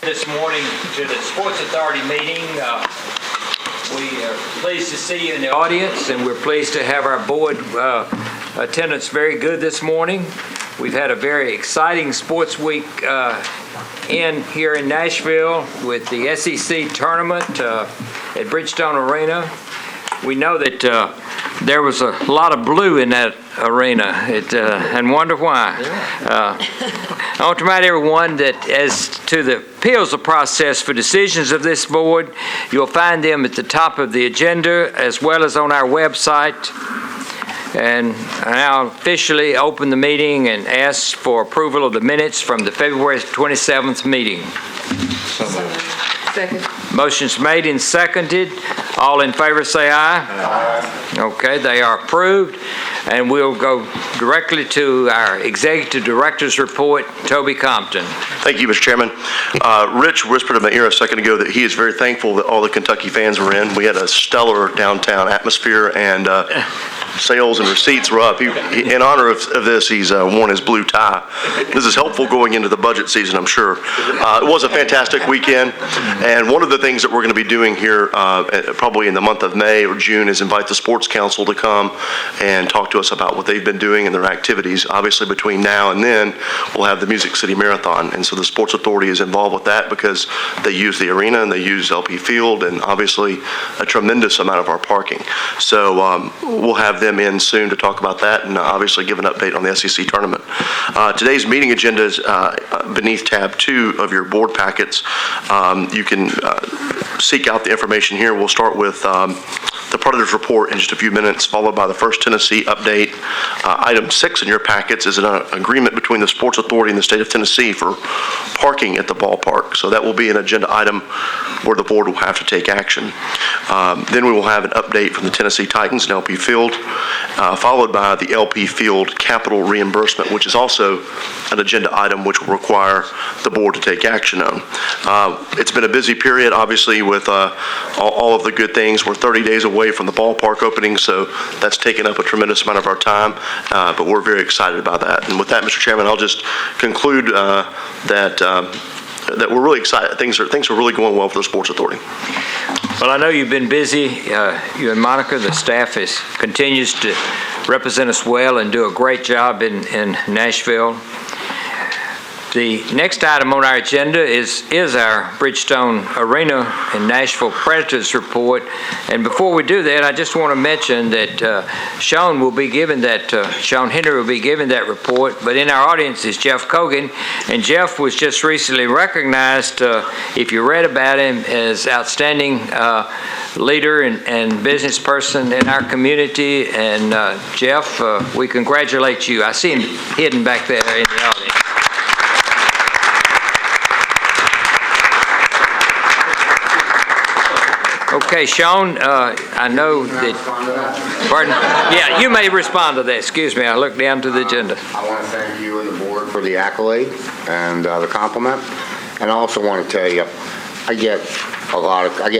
This morning to the Sports Authority meeting. We are pleased to see you in the audience, and we're pleased to have our board attendance very good this morning. We've had a very exciting sports week here in Nashville with the SEC tournament at Bridgestone Arena. We know that there was a lot of blue in that arena, and wonder why. I want to remind everyone that as to the appeals process for decisions of this board, you'll find them at the top of the agenda as well as on our website. And I now officially open the meeting and ask for approval of the minutes from the February 27th meeting. Second. Motion's made and seconded. All in favor say aye. Aye. Okay, they are approved. And we'll go directly to our Executive Director's report, Toby Compton. Thank you, Mr. Chairman. Rich whispered in my ear a second ago that he is very thankful that all the Kentucky fans were in. We had a stellar downtown atmosphere, and sales and receipts were up. In honor of this, he's worn his blue tie. This is helpful going into the budget season, I'm sure. It was a fantastic weekend, and one of the things that we're going to be doing here probably in the month of May or June is invite the Sports Council to come and talk to us about what they've been doing and their activities. Obviously, between now and then, we'll have the Music City Marathon, and so the Sports Authority is involved with that because they use the arena and they use LP Field and obviously a tremendous amount of our parking. So we'll have them in soon to talk about that and obviously give an update on the SEC tournament. Today's meeting agenda is beneath tab 2 of your board packets. You can seek out the information here. We'll start with the Predators report in just a few minutes, followed by the First Tennessee update. Item 6 in your packets is an agreement between the Sports Authority and the state of Tennessee for parking at the ballpark. So that will be an agenda item where the board will have to take action. Then we will have an update from the Tennessee Titans and LP Field, followed by the LP Field capital reimbursement, which is also an agenda item which will require the board to take action on. It's been a busy period, obviously, with all of the good things. We're 30 days away from the ballpark opening, so that's taken up a tremendous amount of our time, but we're very excited about that. And with that, Mr. Chairman, I'll just conclude that we're really excited. Things are really going well for the Sports Authority. Well, I know you've been busy. You and Monica, the staff continues to represent us well and do a great job in Nashville. The next item on our agenda is our Bridgestone Arena and Nashville Predators report. And before we do that, I just want to mention that Sean Henry will be giving that report. But in our audience is Jeff Cogan, and Jeff was just recently recognized, if you read about him, as outstanding leader and business person in our community. And Jeff, we congratulate you. I see him hidden back there in the audience. Okay, Sean, I know that, pardon? Yeah, you may respond to that. Excuse me, I looked down to the agenda. I want to thank you and the board for the accolade and the compliment. And I also want to tell you, I get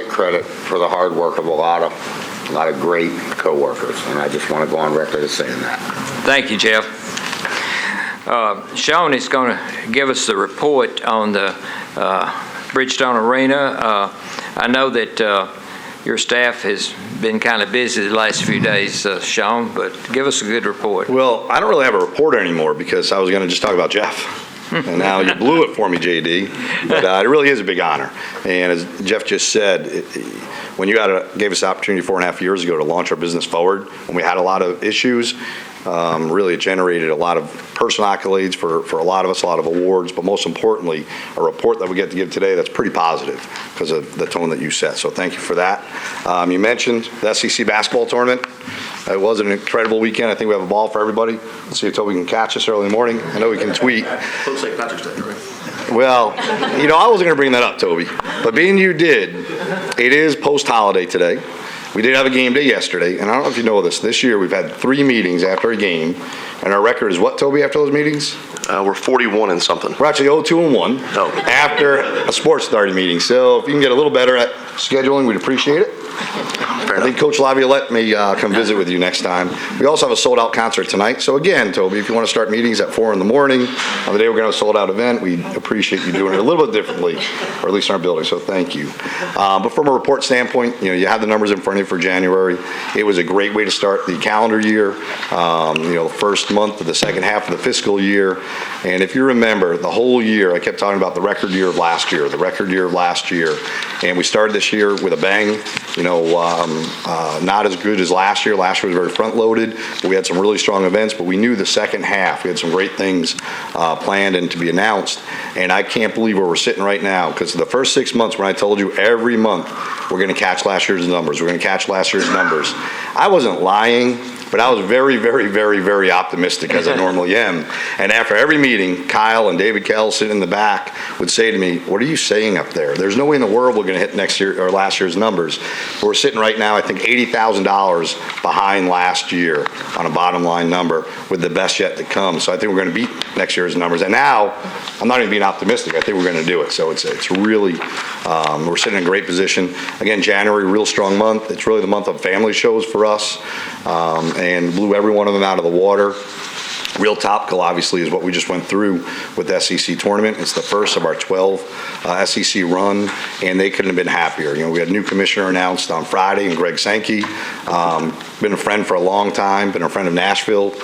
credit for the hard work of a lot of great co-workers, and I just want to go on record as saying that. Thank you, Jeff. Sean is going to give us the report on the Bridgestone Arena. I know that your staff has been kind of busy the last few days, Sean, but give us a good report. Well, I don't really have a reporter anymore because I was going to just talk about Jeff. And now you blew it for me, JD. But it really is a big honor. And as Jeff just said, when you gave us the opportunity 4.5 years ago to launch our business forward, when we had a lot of issues, really it generated a lot of personal accolades for a lot of us, a lot of awards, but most importantly, a report that we get to give today that's pretty positive because of the tone that you set. So thank you for that. You mentioned the SEC basketball tournament. It was an incredible weekend. I think we have a ball for everybody. Let's see if Toby can catch us early morning. I know we can tweet. Looks like Patrick's Day, right? Well, I wasn't going to bring that up, Toby. But being you did, it is post-holiday today. We did have a game day yesterday, and I don't know if you know this. This year we've had 3 meetings after a game, and our record is what, Toby, after those meetings? We're 41 and something. We're actually 0-2-1 after a Sports Authority meeting. So if you can get a little better at scheduling, we'd appreciate it. Fair I think Coach Laviolette may come visit with you next time. We also have a sold-out concert tonight. So again, Toby, if you want to start meetings at 4 in the morning, on the day we're going to have a sold-out event, we appreciate you doing it a little bit differently, or at least in our building, so thank you. But from a report standpoint, you have the numbers in front of you for January. It was a great way to start the calendar year, the first month of the second half of the fiscal year. And if you remember, the whole year, I kept talking about the record year of last year, and we started this year with a bang, not as good as last year. Last year was very front-loaded, but we had some really strong events, but we knew the second half, we had some great things planned and to be announced, and I can't believe where we're sitting right now, because the first 6 months when I told you every month we're going to catch last year's numbers, I wasn't lying, but I was very, very, very, very optimistic, as I normally am. And after every meeting, Kyle and David Kell sitting in the back would say to me, "What are you saying up there? There's no way in the world we're going to hit next year or last year's numbers." We're sitting right now, I think, $80,000 behind last year on a bottom line number, with the best yet to come. So I think we're going to beat next year's numbers. And now, I'm not even being optimistic. I think we're going to do it. So it's really, we're sitting in a great position. Again, January, real strong month. It's really the month of family shows for us. And blew every one of them out of the water. Real topical, obviously, is what we just went through with the SEC tournament. It's the first of our 12 SEC run, and they couldn't have been happier. We had a new commissioner announced on Friday, and Greg Sankey, been a friend for a long time, been a friend of Nashville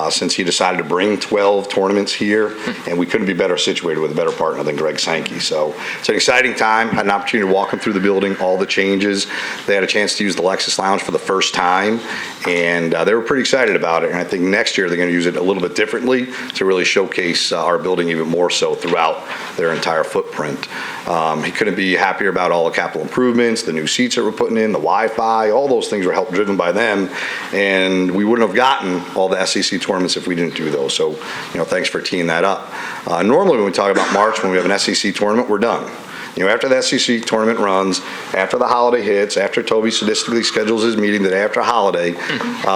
since he decided to bring 12 tournaments here, and we couldn't be better situated with a better partner than Greg Sankey. So it's an exciting time. Had an opportunity to walk them through the building, all the changes. They had a chance to use the Lexus Lounge for the first time, and they were pretty excited about it. And I think next year they're going to use it a little bit differently to really showcase our building even more so throughout their entire footprint. He couldn't be happier about all the capital improvements, the new seats that we're putting in, the Wi-Fi, all those things were help driven by them, and we wouldn't have gotten all the SEC tournaments if we didn't do those. So, thanks for teeing that up. Normally when we talk about March, when we have an SEC tournament, we're done. After the SEC tournament runs, after the holiday hits, after Toby sadistically schedules his meeting the day after holiday,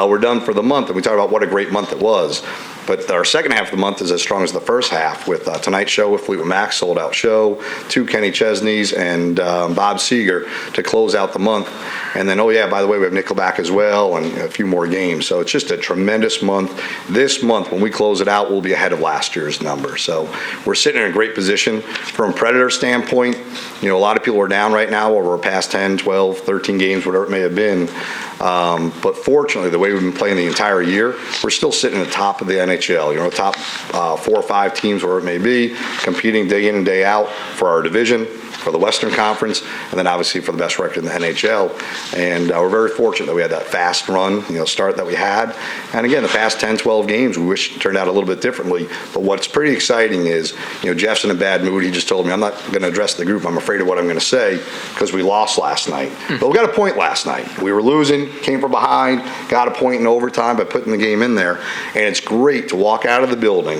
we're done for the month, and we talk about what a great month it was. But our second half of the month is as strong as the first half, with tonight's show with Fleetwood Mac, sold out show, 2 Kenny Chesneys and Bob Seger to close out the month. And then, by the way, we have Nickelback as well and a few more games. So it's just a tremendous month. This month, when we close it out, we'll be ahead of last year's number. So we're sitting in a great position. From a Predator standpoint, a lot of people are down right now over past 10, 12, 13 games, whatever it may have been. But fortunately, the way we've been playing the entire year, we're still sitting at the top of the NHL, top 4 or 5 teams, wherever it may be, competing day in and day out for our division, for the Western Conference, and then obviously for the best record in the NHL. And we're very fortunate that we had that fast run, start that we had. And again, the past 10, 12 games, we wish it turned out a little bit differently. But what's pretty exciting is, Jeff's in a bad mood. He just told me, I'm not going to address the group. I'm afraid of what I'm going to say because we lost last night. But we got a point last night. We were losing, came from behind, got a point in overtime by putting the game in there. And it's great to walk out of the building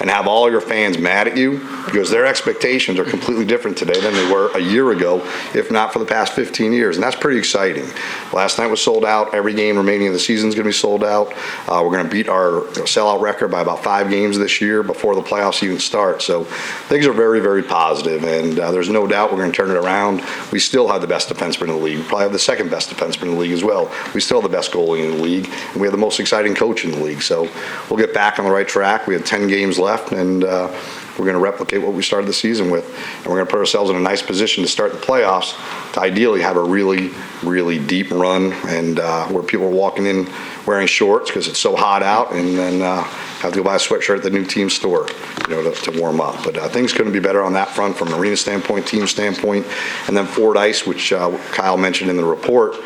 and have all your fans mad at you, because their expectations are completely different today than they were a year ago, if not for the past 15 years. And that's pretty exciting. Last night was sold out. Every game remaining of the season is going to be sold out. We're going to beat our sellout record by about 5 games this year before the playoffs even start. So things are very, very positive, and there's no doubt we're going to turn it around. We still have the best defenseman in the league. We probably have the second best defenseman in the league as well. We still have the best goalie in the league, and we have the most exciting coach in the league. So we'll get back on the right track. We have 10 games left, and we're going to replicate what we started the season with. And we're going to put ourselves in a nice position to start the playoffs, to ideally have a really, really deep run, and where people are walking in wearing shorts because it's so hot out, and then have to go buy a sweatshirt at the new team store, to warm up. But things couldn't be better on that front from an arena standpoint, team standpoint. And then Ford Ice, which Kyle mentioned in the report.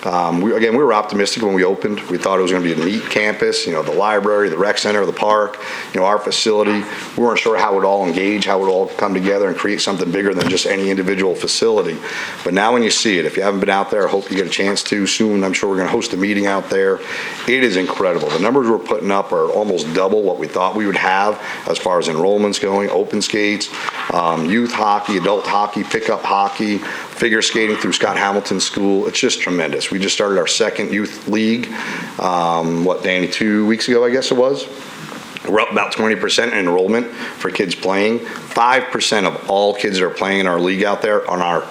We were optimistic when we opened. We thought it was going to be a neat campus, the library, the rec center, the park, our facility. We weren't sure how it would all engage, how it would all come together and create something bigger than just any individual facility. But now when you see it, if you haven't been out there, I hope you get a chance to soon. I'm sure we're going to host a meeting out there. It is incredible. The numbers we're putting up are almost double what we thought we would have as far as enrollments going, open skates, youth hockey, adult hockey, pickup hockey, figure skating through Scott Hamilton School. It's just tremendous. We just started our second youth league, Danny, 2 weeks ago, I guess it was. We're up about 20% in enrollment for kids playing. 5% of all kids that are playing in our league out there are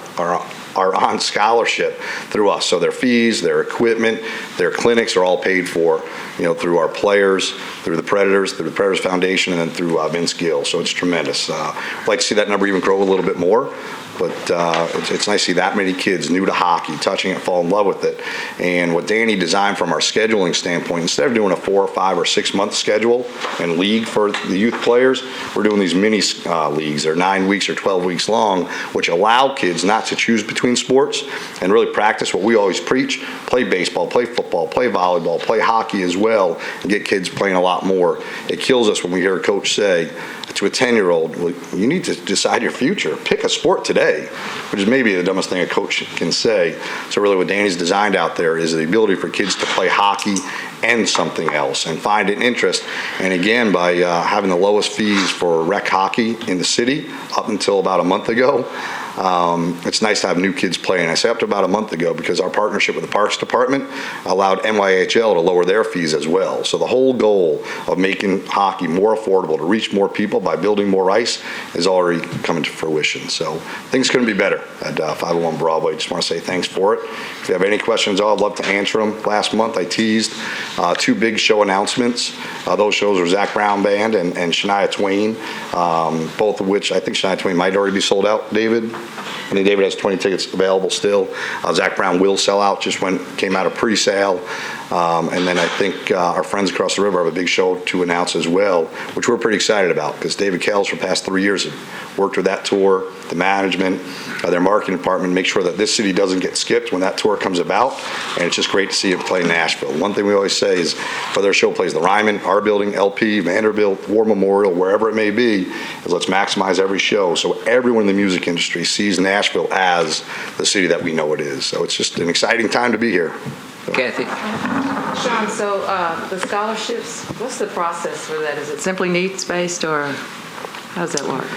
are on scholarship through us. So their fees, their equipment, their clinics are all paid for, through our players, through the Predators Foundation, and then through Vince Gill. So it's tremendous. I'd like to see that number even grow a little bit more. But it's nice to see that many kids new to hockey, touching it, fall in love with it. And what Danny designed from our scheduling standpoint, instead of doing a 4 or 5 or 6 month schedule and league for the youth players, we're doing these mini leagues. They're 9 weeks or 12 weeks long, which allow kids not to choose between sports and really practice what we always preach: play baseball, play football, play volleyball, play hockey as well, and get kids playing a lot more. It kills us when we hear a coach say to a 10-year-old, well, you need to decide your future. Pick a sport today, which is maybe the dumbest thing a coach can say. So really what Danny's designed out there is the ability for kids to play hockey and something else and find an interest. And again, by having the lowest fees for rec hockey in the city up until about a month ago, it's nice to have new kids playing. I say up to about a month ago because our partnership with the Parks Department allowed NYHL to lower their fees as well. So the whole goal of making hockey more affordable to reach more people by building more ice is already coming to fruition. So things couldn't be better at 501 Broadway. Just want to say thanks for it. If you have any questions, I'd love to answer them. Last month I teased 2 big show announcements. Those shows were Zach Brown Band and Shania Twain, both of which I think Shania Twain might already be sold out, David. I think David has 20 tickets available still. Zach Brown will sell out, just came out of pre-sale. And then I think our friends across the river have a big show to announce as well, which we're pretty excited about because David Kells for the past 3 years have worked with that tour, the management, their marketing department, make sure that this city doesn't get skipped when that tour comes about. And it's just great to see it play Nashville. One thing we always say is whether a show plays the Ryman, our building, LP, Vanderbilt, War Memorial, wherever it may be, is let's maximize every show so everyone in the music industry sees Nashville as the city that we know it is. So it's just an exciting time to be here. Kathy? Sean, so the scholarships, what's the process for that? Is it simply needs-based, or how does that work?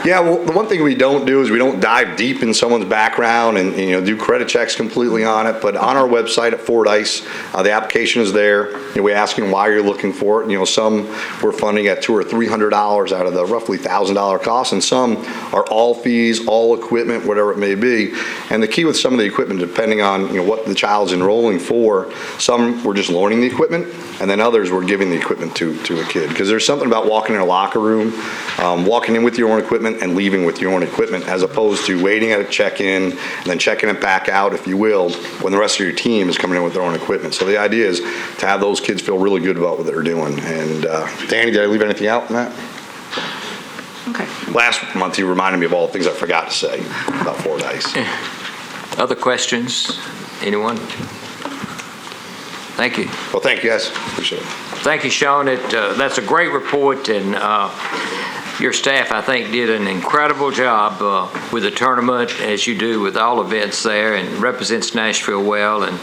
Yeah, well, the one thing we don't do is we don't dive deep in someone's background and do credit checks completely on it. But on our website at Fordyce, the application is there. We ask them why you're looking for it. Some we're funding at $200 or $300 out of the roughly $1,000 cost, and some are all fees, all equipment, whatever it may be. And the key with some of the equipment, depending on what the child's enrolling for, some we're just loaning the equipment, and then others we're giving the equipment to a kid. Because there's something about walking in a locker room, walking in with your own equipment and leaving with your own equipment, as opposed to waiting at a check-in and then checking it back out, if you will, when the rest of your team is coming in with their own equipment. So the idea is to have those kids feel really good about what they're doing. And Danny, did I leave anything out in that? Okay. Last month you reminded me of all the things I forgot to say about Fordyce. Other questions? Anyone? Thank you. Well, thank you guys. Appreciate it. Thank you, Sean. That's a great report, and your staff, I think, did an incredible job with the tournament, as you do with all events there, and represents Nashville well, and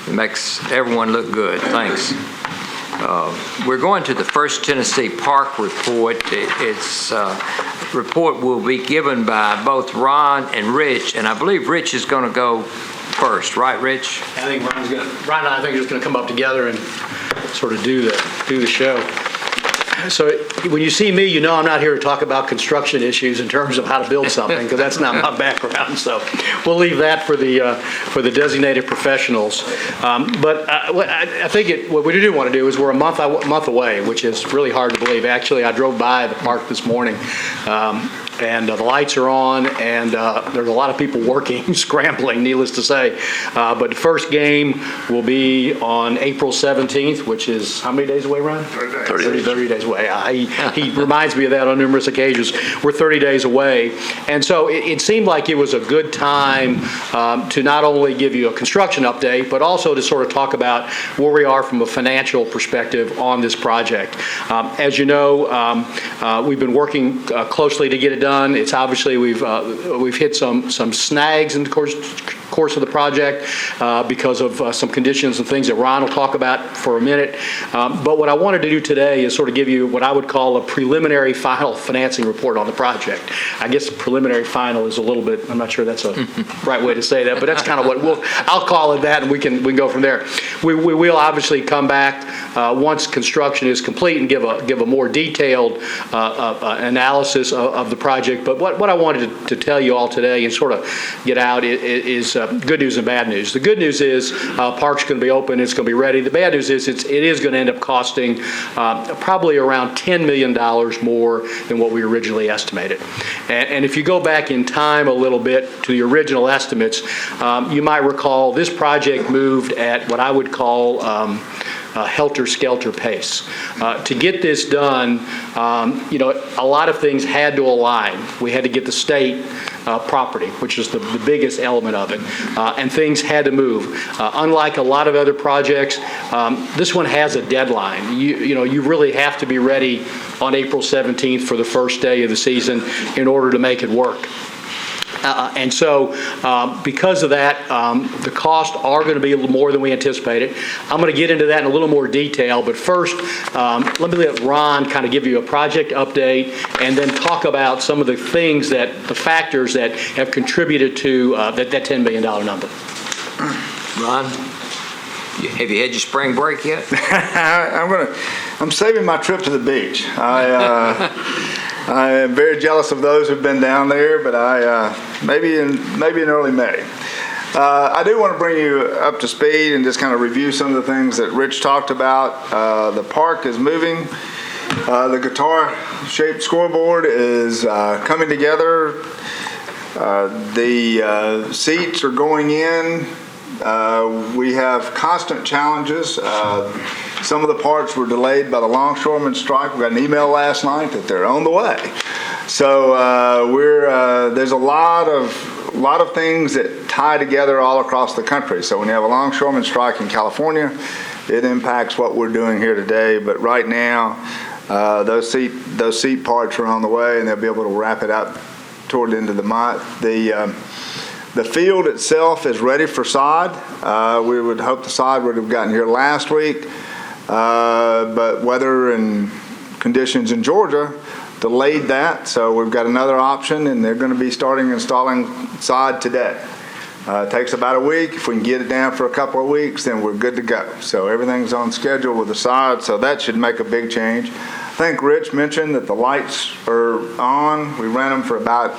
it makes everyone look good. Thanks. We're going to the First Tennessee Park report. Its report will be given by both Ron and Rich, and I believe Rich is going to go first, right, Rich? I think Ron and I think are just going to come up together and sort of do the show. So when you see me, you know I'm not here to talk about construction issues in terms of how to build something, because that's not my background. So we'll leave that for the designated professionals. But I think what we do want to do is we're a month away, which is really hard to believe. Actually, I drove by the park this morning. And the lights are on, and there's a lot of people working, scrambling, needless to say. But the first game will be on April 17th, which is how many days away, Ron? 30 days away. He reminds me of that on numerous occasions. We're 30 days away. And so it seemed like it was a good time to not only give you a construction update, but also to sort of talk about where we are from a financial perspective on this project. As you know, we've been working closely to get it done. It's obviously we've hit some snags in the course course of the project because of some conditions and things that Ron will talk about for a minute. But what I wanted to do today is sort of give you what I would call a preliminary final financing report on the project. I guess preliminary final is a little bit, I'm not sure that's a right way to say that, but that's kind of what I'll call it that, and we can go from there. We will obviously come back once construction is complete and give a more detailed analysis of the project. But what I wanted to tell you all today and sort of get out is good news and bad news. The good news is park's going to be open, it's going to be ready. The bad news is it is going to end up costing probably around $10 million more than what we originally estimated. And if you go back in time a little bit to the original estimates, you might recall this project moved at what I would call helter-skelter pace. To get this done, a lot of things had to align. We had to get the state property, which is the biggest element of it, and things had to move. Unlike a lot of other projects, this one has a deadline. You really have to be ready on April 17th for the first day of the season in order to make it work. And so because of that, the costs are going to be a little more than we anticipated. I'm going to get into that in a little more detail, but first, let me let Ron kind of give you a project update and then talk about some of the factors that have contributed to that $10 million number. Ron, have you had your spring break yet? I'm saving my trip to the beach. I am very jealous of those who've been down there, but maybe in early May. I do want to bring you up to speed and just kind of review some of the things that Rich talked about. The park is moving. The guitar-shaped scoreboard is coming together. The seats are going in. We have constant challenges. Some of the parts were delayed by the longshoremen strike. We got an email last night that they're on the way. So there's a lot of things that tie together all across the country. So when you have a longshoreman strike in California, it impacts what we're doing here today. But right now, those seat parts are on the way, and they'll be able to wrap it up toward the end of the month. The field itself is ready for sod. We would hope the sod would have gotten here last week, but weather and conditions in Georgia delayed that, so we've got another option, and they're going to be starting installing sod today. It takes about a week. If we can get it down for a couple of weeks, then we're good to go. So everything's on schedule with the sod, so that should make a big change. I think Rich mentioned that the lights are on. We ran them for about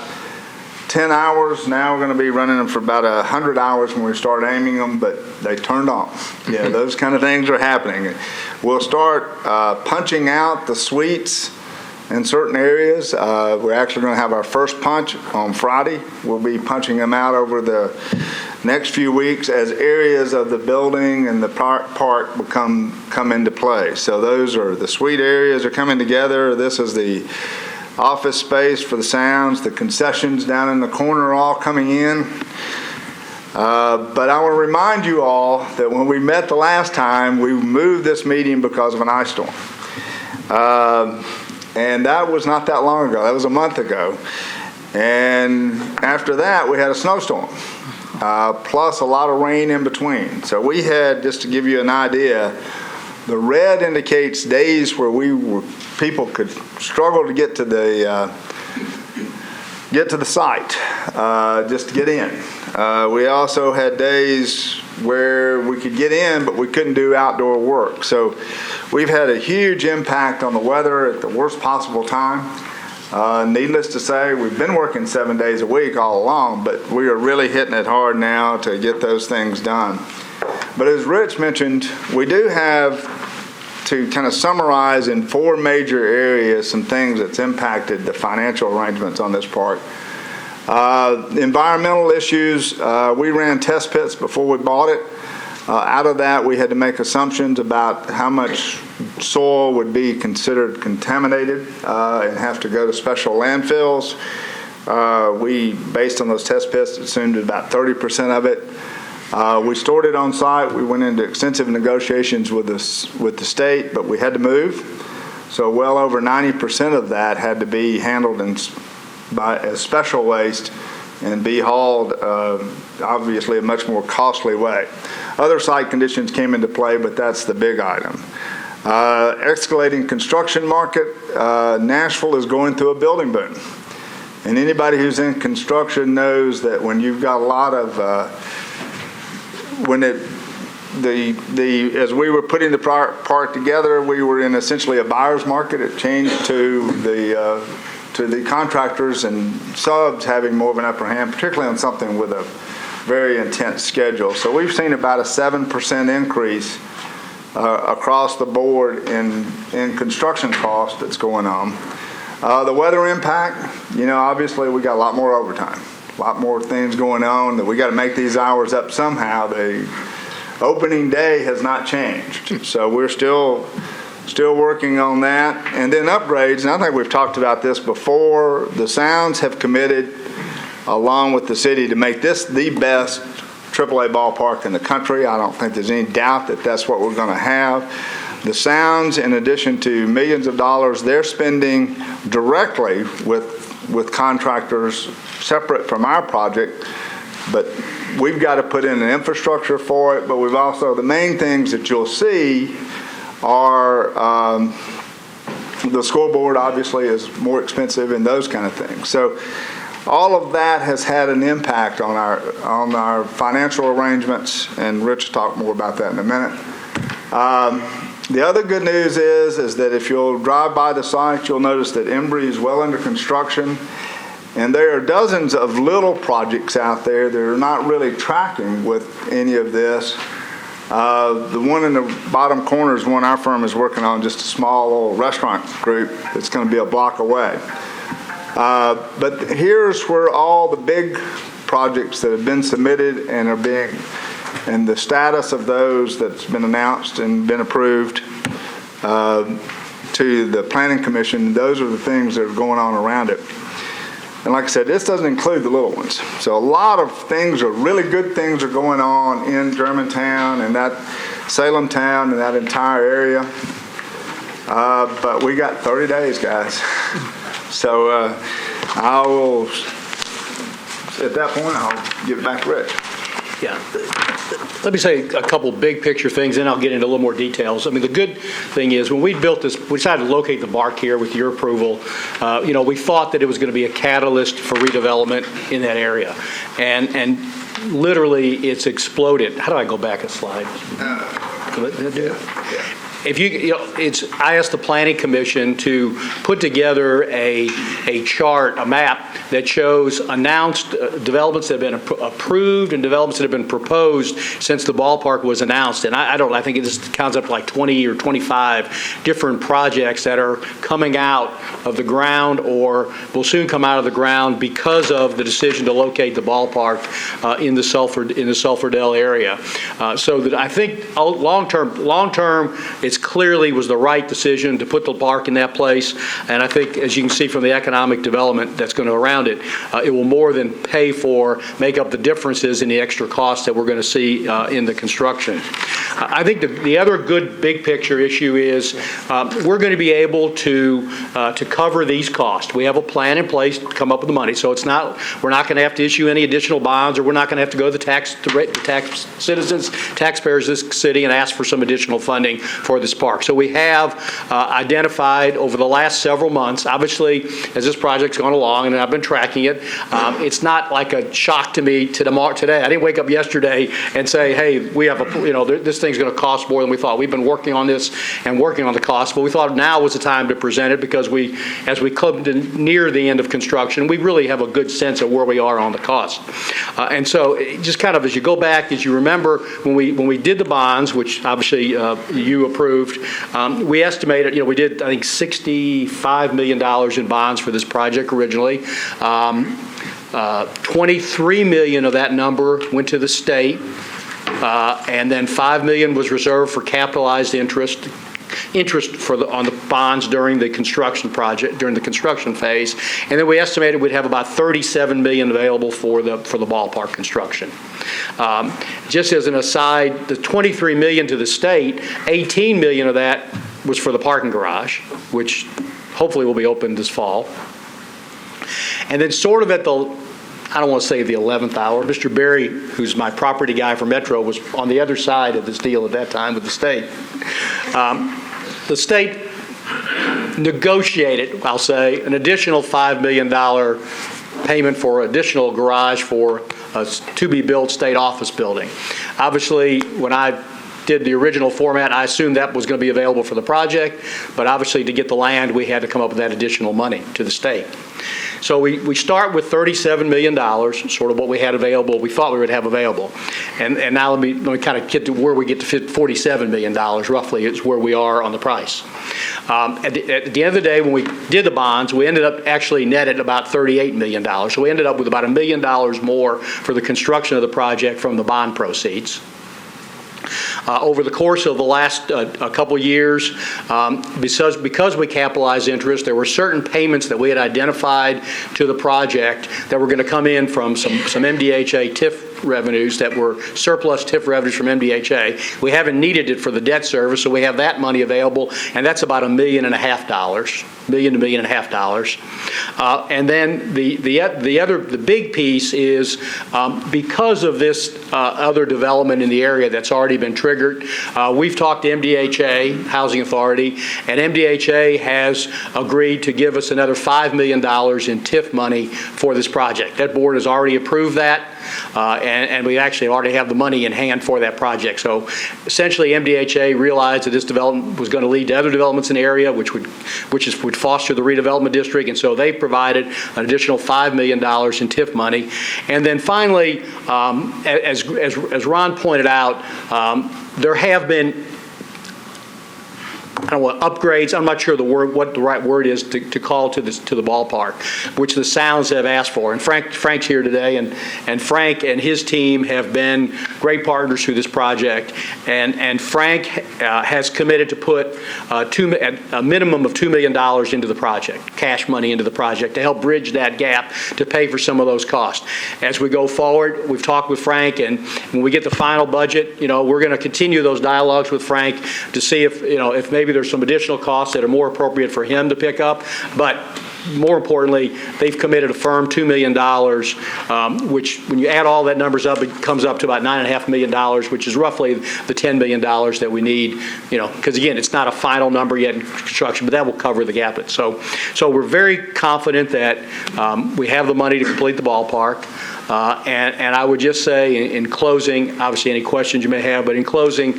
10 hours. Now we're going to be running them for about 100 hours when we start aiming them, but they turned on. Yeah, those kind of things are happening. We'll start punching out the suites in certain areas. We're actually going to have our first punch on Friday. We'll be punching them out over the next few weeks as areas of the building and the park come into play. So those are the suite areas are coming together. This is the office space for the sounds. The concessions down in the corner are all coming in. But I want to remind you all that when we met the last time, we moved this meeting because of an ice storm. And that was not that long ago. That was a month ago. And after that, we had a snowstorm, plus a lot of rain in between. So we had, just to give you an idea, the red indicates days where people could struggle to get to the site, just to get in. We also had days where we could get in, but we couldn't do outdoor work. So we've had a huge impact on the weather at the worst possible time. Needless to say, we've been working 7 days a week all along, but we are really hitting it hard now to get those things done. But as Rich mentioned, we do have, to kind of summarize in 4 major areas, some things that's impacted the financial arrangements on this park. Environmental issues, we ran test pits before we bought it. Out of that, we had to make assumptions about how much soil would be considered contaminated and have to go to special landfills. We, based on those test pits, assumed about 30% of it. We stored it on site. We went into extensive negotiations with the state, but we had to move. So well over 90% of that had to be handled as special waste and be hauled, obviously a much more costly way. Other site conditions came into play, but that's the big item. Escalating construction market, Nashville is going through a building boom. And anybody who's in construction knows that when you've got a lot of, as we were putting the park together, we were in essentially a buyer's market. It changed to the contractors and subs having more of an upper hand, particularly on something with a very intense schedule. So we've seen about a 7% increase across the board in construction costs that's going on. The weather impact, obviously we got a lot more overtime, a lot more things going on that we got to make these hours up somehow. The opening day has not changed, so we're still working on that. And then upgrades, and I think we've talked about this before, the Sounds have committed along with the city to make this the best AAA ballpark in the country. I don't think there's any doubt that that's what we're going to have. The Sounds, in addition to millions of dollars they're spending directly with contractors separate from our project, but we've got to put in an infrastructure for it. But we've also, the main things that you'll see are the scoreboard obviously is more expensive and those kind of things. So all of that has had an impact on our financial arrangements, and Rich will talk more about that in a minute. The other good news is that if you'll drive by the site, you'll notice that Embry is well under construction, and there are dozens of little projects out there that are not really tracking with any of this. The one in the bottom corner is one our firm is working on, just a small little restaurant group that's going to be a block away. But here's where all the big projects that have been submitted and and the status of those that's been announced and been approved to the Planning Commission, those are the things that are going on around it. And like I said, this doesn't include the little ones. So a lot of things are really good things are going on in Germantown and that Salem town and that entire area. But we got 30 days, guys. So I will, at that point, I'll give it back to Rich. Yeah. Let me say a couple big picture things, then I'll get into a little more details. I mean, the good thing is when we built this, we decided to locate the park here with your approval. We thought that it was going to be a catalyst for redevelopment in that area. And literally it's exploded. How do I go back a slide? Can I do it? I asked the Planning Commission to put together a chart, a map that shows announced developments that have been approved and developments that have been proposed since the ballpark was announced. And I think it just counts up to like 20 or 25 different projects that are coming out of the ground or will soon come out of the ground because of the decision to locate the ballpark in the Sulphurdale area. So that I think long term, it's clearly was the right decision to put the park in that place. And I think, as you can see from the economic development that's going to around it, it will more than make up the differences in the extra costs that we're going to see in the construction. I think the other good big picture issue is we're going to be able to cover these costs. We have a plan in place to come up with the money, so we're not going to have to issue any additional bonds, or we're not going to have to go to the taxpayers of this city and ask for some additional funding for this park. So we have identified over the last several months, obviously as this project's gone along and I've been tracking it, it's not like a shock to me today. I didn't wake up yesterday and say, hey, we have this thing's going to cost more than we thought. We've been working on this and working on the cost, but we thought now was the time to present it because as we come near the end of construction, we really have a good sense of where we are on the cost. And so just kind of as you go back, as you remember when we did the bonds, which obviously you approved, we estimated, we did, I think, $65 million in bonds for this project originally. 23 million of that number went to the state, and then 5 million was reserved for capitalized interest on the bonds during the construction phase, and then we estimated we'd have about 37 million available for the ballpark construction. Just as an aside, the 23 million to the state, 18 million of that was for the parking garage, which hopefully will be opened this fall. And then sort of at the I don't want to say the 11th hour. Mr. Berry, who's my property guy for Metro, was on the other side of this deal at that time with the state. The state negotiated, I'll say, an additional $5 million payment for additional garage for a to-be-built state office building. Obviously, when I did the original format, I assumed that was going to be available for the project, but obviously to get the land, we had to come up with that additional money to the state. So we start with $37 million, sort of what we had available, we thought we would have available. And now let me kind of get to where we get to $47 million, roughly, is where we are on the price. At the end of the day, when we did the bonds, we ended up actually netted about $38 million. So we ended up with about $1 million more for the construction of the project from the bond proceeds. Over the course of the last a couple years, because we capitalized interest, there were certain payments that we had identified to the project that were going to come in from some MDHA TIF revenues that were surplus TIF revenues from MDHA. We haven't needed it for the debt service, so we have that money available, and that's about $1.5 million, $1 to $1.5 million. And then the big piece is because of this other development in the area that's already been triggered, we've talked to MDHA, Housing Authority, and MDHA has agreed to give us another $5 million in TIF money for this project. That board has already approved that. And we actually already have the money in hand for that project. So essentially, MDHA realized that this development was going to lead to other developments in the area, which would foster the redevelopment district, and so they provided an additional $5 million in TIF money. And then finally, as Ron pointed out, there have been, I don't know, upgrades. I'm not sure what the right word is to call to the ballpark, which the Sounds have asked for. And Frank's here today, and Frank and his team have been great partners through this project. And Frank has committed to put a minimum of $2 million into the project, cash money into the project, to help bridge that gap to pay for some of those costs. As we go forward, we've talked with Frank, and when we get the final budget, we're going to continue those dialogues with Frank to see if maybe there's some additional costs that are more appropriate for him to pick up. But more importantly, they've committed a firm $2 million, which when you add all that numbers up, it comes up to about $9.5 million, which is roughly the $10 million that we need, because again, it's not a final number yet in construction, but that will cover the gap. So we're very confident that we have the money to complete the ballpark. And I would just say in closing, obviously any questions you may have, but in closing,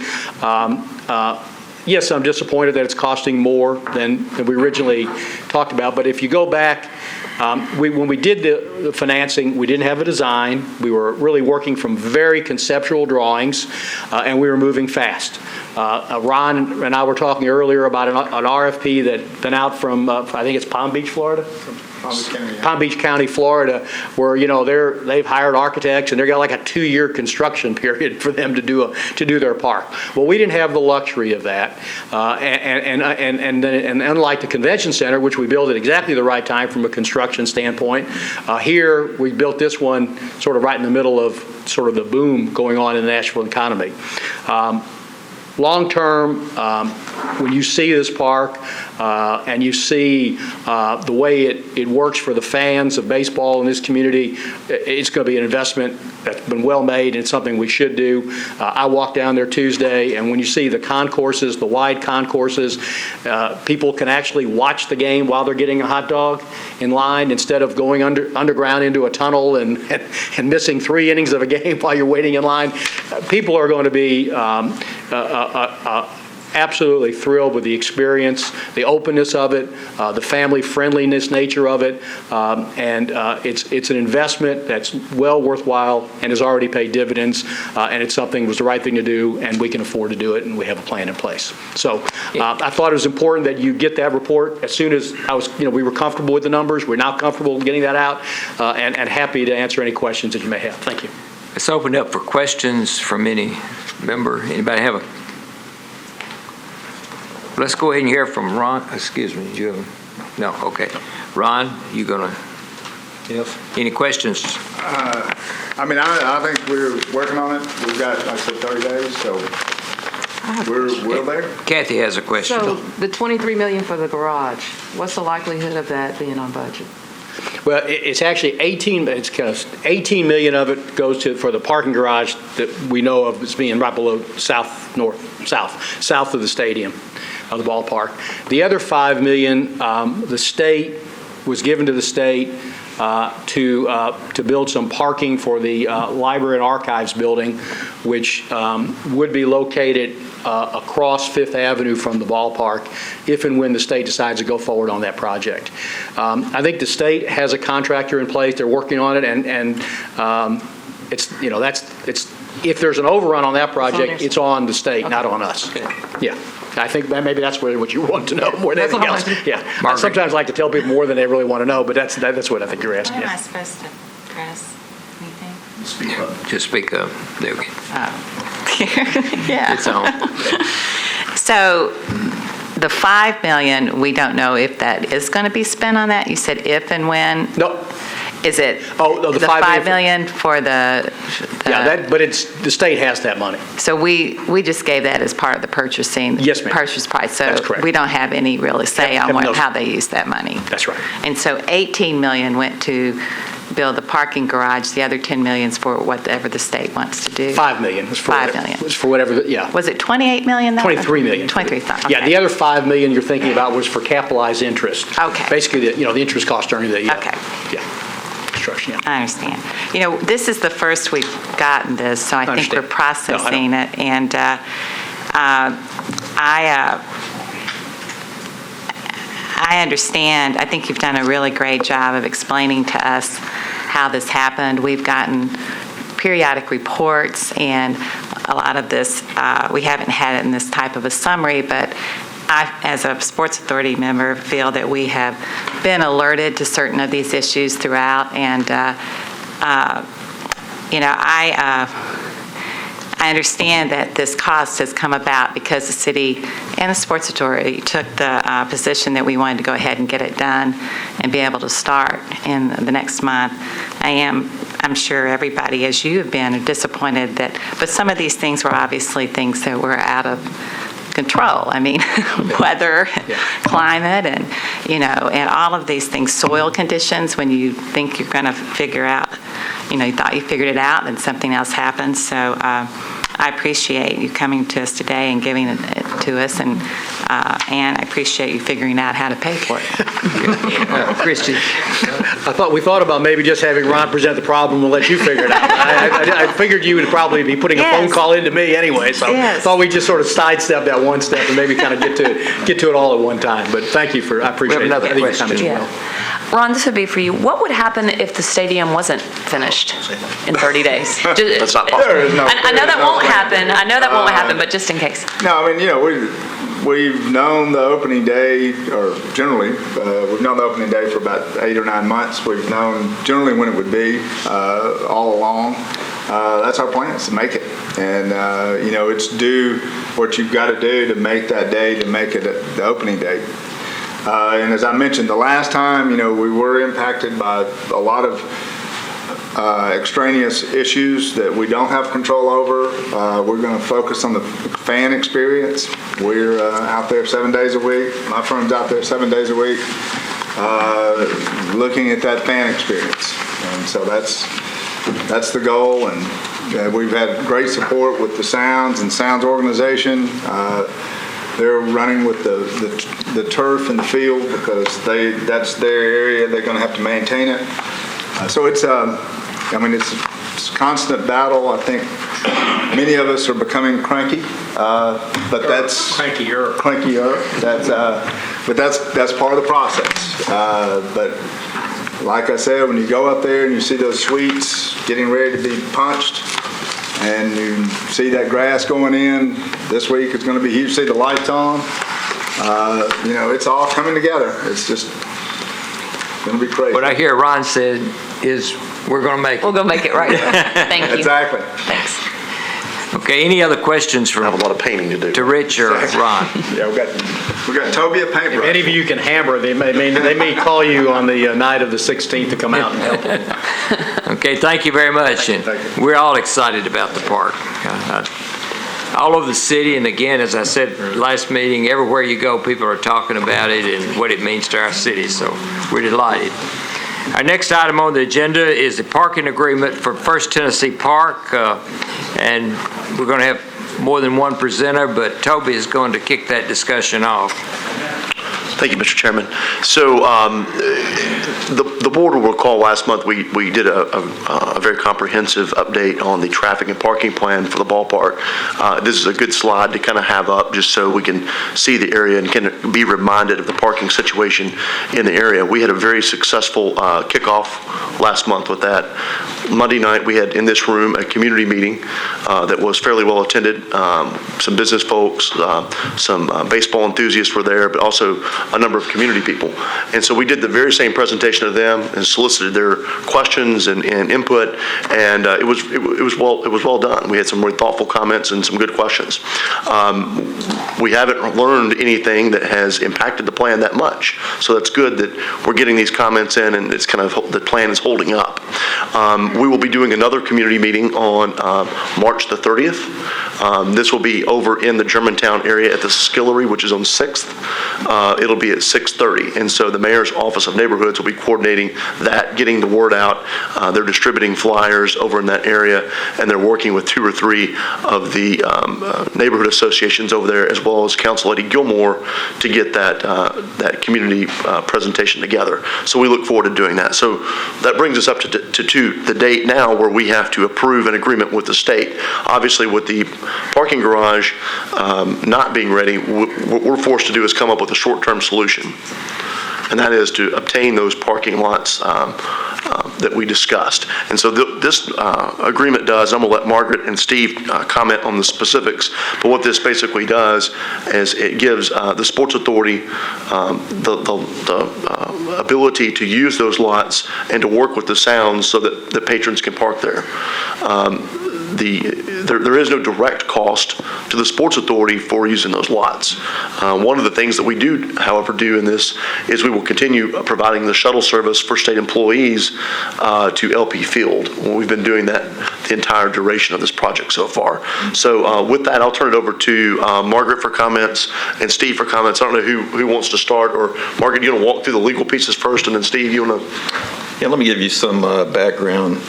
yes, I'm disappointed that it's costing more than we originally talked about. But if you go back, when we did the financing, we didn't have a design. We were really working from very conceptual drawings, and we were moving fast. Ron and I were talking earlier about an RFP that's been out from, I think it's Palm Beach, Florida? Palm Beach County, Florida, where they've hired architects and they've got like a 2-year construction period for them to do their park. Well, we didn't have the luxury of that, and unlike the convention center, which we built at exactly the right time from a construction standpoint, here we built this one sort of right in the middle of sort of the boom going on in the Nashville economy. Long term, when you see this park and you see the way it works for the fans of baseball in this community, it's going to be an investment that's been well made and something we should do. I walked down there Tuesday, and when you see the concourses, the wide concourses, people can actually watch the game while they're getting a hot dog in line instead of going underground into a tunnel and missing 3 innings of a game while you're waiting in line. People are going to be absolutely thrilled with the experience, the openness of it, the family friendliness nature of it, and it's an investment that's well worthwhile and has already paid dividends, and it's something that was the right thing to do, and we can afford to do it, and we have a plan in place. So I thought it was important that you get that report as soon as we were comfortable with the numbers. We're now comfortable getting that out, and happy to answer any questions that you may have. Thank you. Let's open up for questions from any member. Anybody have a? Let's go ahead and hear from Ron. Excuse me, no, okay. Ron, you gonna? Yes. Any questions? I think we're working on it. We've got, like I said, 30 days, so we're there. Kathy has a question. So the $23 million for the garage, what's the likelihood of that being on budget? Well, it's actually 18 million of it goes for the parking garage that we know of as being right below south of the stadium, of the ballpark. The other 5 million, the state was given to the state to build some parking for the Library and Archives building, which would be located across Fifth Avenue from the ballpark if and when the state decides to go forward on that project. I think the state has a contractor in place. They're working on it, and if there's an overrun on that project, it's on the state, not on us. Yeah. I think maybe that's what you want to know more than anything else. Yeah. I sometimes like to tell people more than they really want to know, but that's what I think you're asking. What am I supposed to press? Anything? Just speak up. There we go. Yeah. It's on. So the 5 million, we don't know if that is going to be spent on that. You said if and when. No. Is it the the 5 million for the? But the state has that money. So we just gave that as part of the purchasing. Yes, ma'am. Purchase price. So That's correct. we don't have any really say on how they use that money. That's right. And so 18 million went to build the parking garage. The other 10 million's for whatever the state wants to do. 5 million. Was for 5 million. Was for whatever. Yeah. Was it 28 million? 23 million. 23. Okay. Yeah. The other 5 million you're thinking about was for capitalized interest. Okay. Basically, the interest cost during the. Okay. Yeah. Construction. Yeah. I understand. This is the first we've gotten this, so I think Understand. we're processing it. And I understand. I think you've done a really great job of explaining to us how this happened. We've gotten periodic reports, and a lot of this, we haven't had it in this type of a summary, but I, as a Sports Authority member, feel that we have been alerted to certain of these issues throughout, and I understand that this cost has come about because the city and the Sports Authority took the position that we wanted to go ahead and get it done and be able to start in the next month. I'm sure everybody, as you have been, are disappointed but some of these things were obviously things that were out of control. I mean, weather, climate, and and all of these things, soil conditions, when you think you're going to figure out, you thought you figured it out and something else happens. So I appreciate you coming to us today and giving it to us, and I appreciate you figuring out how to pay for it. Christian. We thought about maybe just having Ron present the problem and let you figure it out. I figured you would probably be putting a phone call into me anyway, so I thought we'd just sort of sidestep that one step and maybe kind of get to it all at one time. But thank you I appreciate it. another I think your question. comments were well. Ron, this would be for you. What would happen if the stadium wasn't finished in 30 days? That's not possible. There is no- I know that there is no won't plan. happen. I know that won't happen, but just in case. No, I mean, we've known the opening day, or generally, we've known the opening day for about 8 or 9 months. We've known generally when it would be all along. That's our plan, is to make it. And, it's do what you've got to do to make that day, to make it the opening day. And as I mentioned the last time, we were impacted by a lot of extraneous issues that we don't have control over. We're going to focus on the fan experience. We're out there 7 days a week. My firm's out there 7 days a week looking at that fan experience. And so that's the goal. And we've had great support with the Sounds and Sounds organization. They're running with the turf and the field because that's their area. They're going to have to maintain it. So it's a constant battle. I think many of us are becoming cranky, but that's Crankier. But that's part of the process. But like I said, when you go up there and you see those suites getting ready to be punched, and you see that grass going in this week, it's going to be huge. See the lights on. It's all coming together. It's just going to be crazy. What I hear Ron said is we're going to make We'll it. go make it right. Thank you. Exactly. Thanks. Okay, any other questions I have a lot of painting to do. to Rich or Ron? Yeah, we got Toby a paintbrush. If any of you can hammer, they may call you on the night of the 16th to come out and help them. Okay, thank you very much. And Thank you. we're all excited about the park. All over the city, and again, as I said last meeting, everywhere you go, people are talking about it and what it means to our city, so we're delighted. Our next item on the agenda is the parking agreement for First Tennessee Park, and we're going to have more than one presenter, but Toby is going to kick that discussion off. Thank you, Mr. Chairman. So the board will recall last month we did a very comprehensive update on the traffic and parking plan for the ballpark. This is a good slide to kind of have up just so we can see the area and kind of be reminded of the parking situation in the area. We had a very successful kickoff last month with that. Monday night we had in this room a community meeting that was fairly well attended. Some business folks, some baseball enthusiasts were there, but also a number of community people. And so we did the very same presentation to them and solicited their questions and input, and it was well done. We had some really thoughtful comments and some good questions. We haven't learned anything that has impacted the plan that much, so that's good that we're getting these comments in, and it's kind of the plan is holding up. We will be doing another community meeting on March the 30th. This will be over in the Germantown area at the Skillery, which is on 6th. It'll be at 6:30, and so the Mayor's Office of Neighborhoods will be coordinating that, getting the word out. They're distributing flyers over in that area, and they're working with 2 or 3 of the neighborhood associations over there, as well as Council Lady Gilmore, to get that community presentation together. So we look forward to doing that. So that brings us up to the date now where we have to approve an agreement with the state. Obviously, with the parking garage not being ready, what we're forced to do is come up with a short-term solution, and that is to obtain those parking lots that we discussed. And so this agreement does, I'm going to let Margaret and Steve comment on the specifics, but what this basically does is it gives the Sports Authority the ability to use those lots and to work with the sounds so that the patrons can park there. There is no direct cost to the Sports Authority for using those lots. One of the things that we do, however, do in this is we will continue providing the shuttle service for state employees to LP Field. We've been doing that the entire duration of this project so far. So with that, I'll turn it over to Margaret for comments and Steve for comments. I don't know who wants to start, or Margaret, you want to walk through the legal pieces first, and then Steve, you want to? Yeah, let me give you some background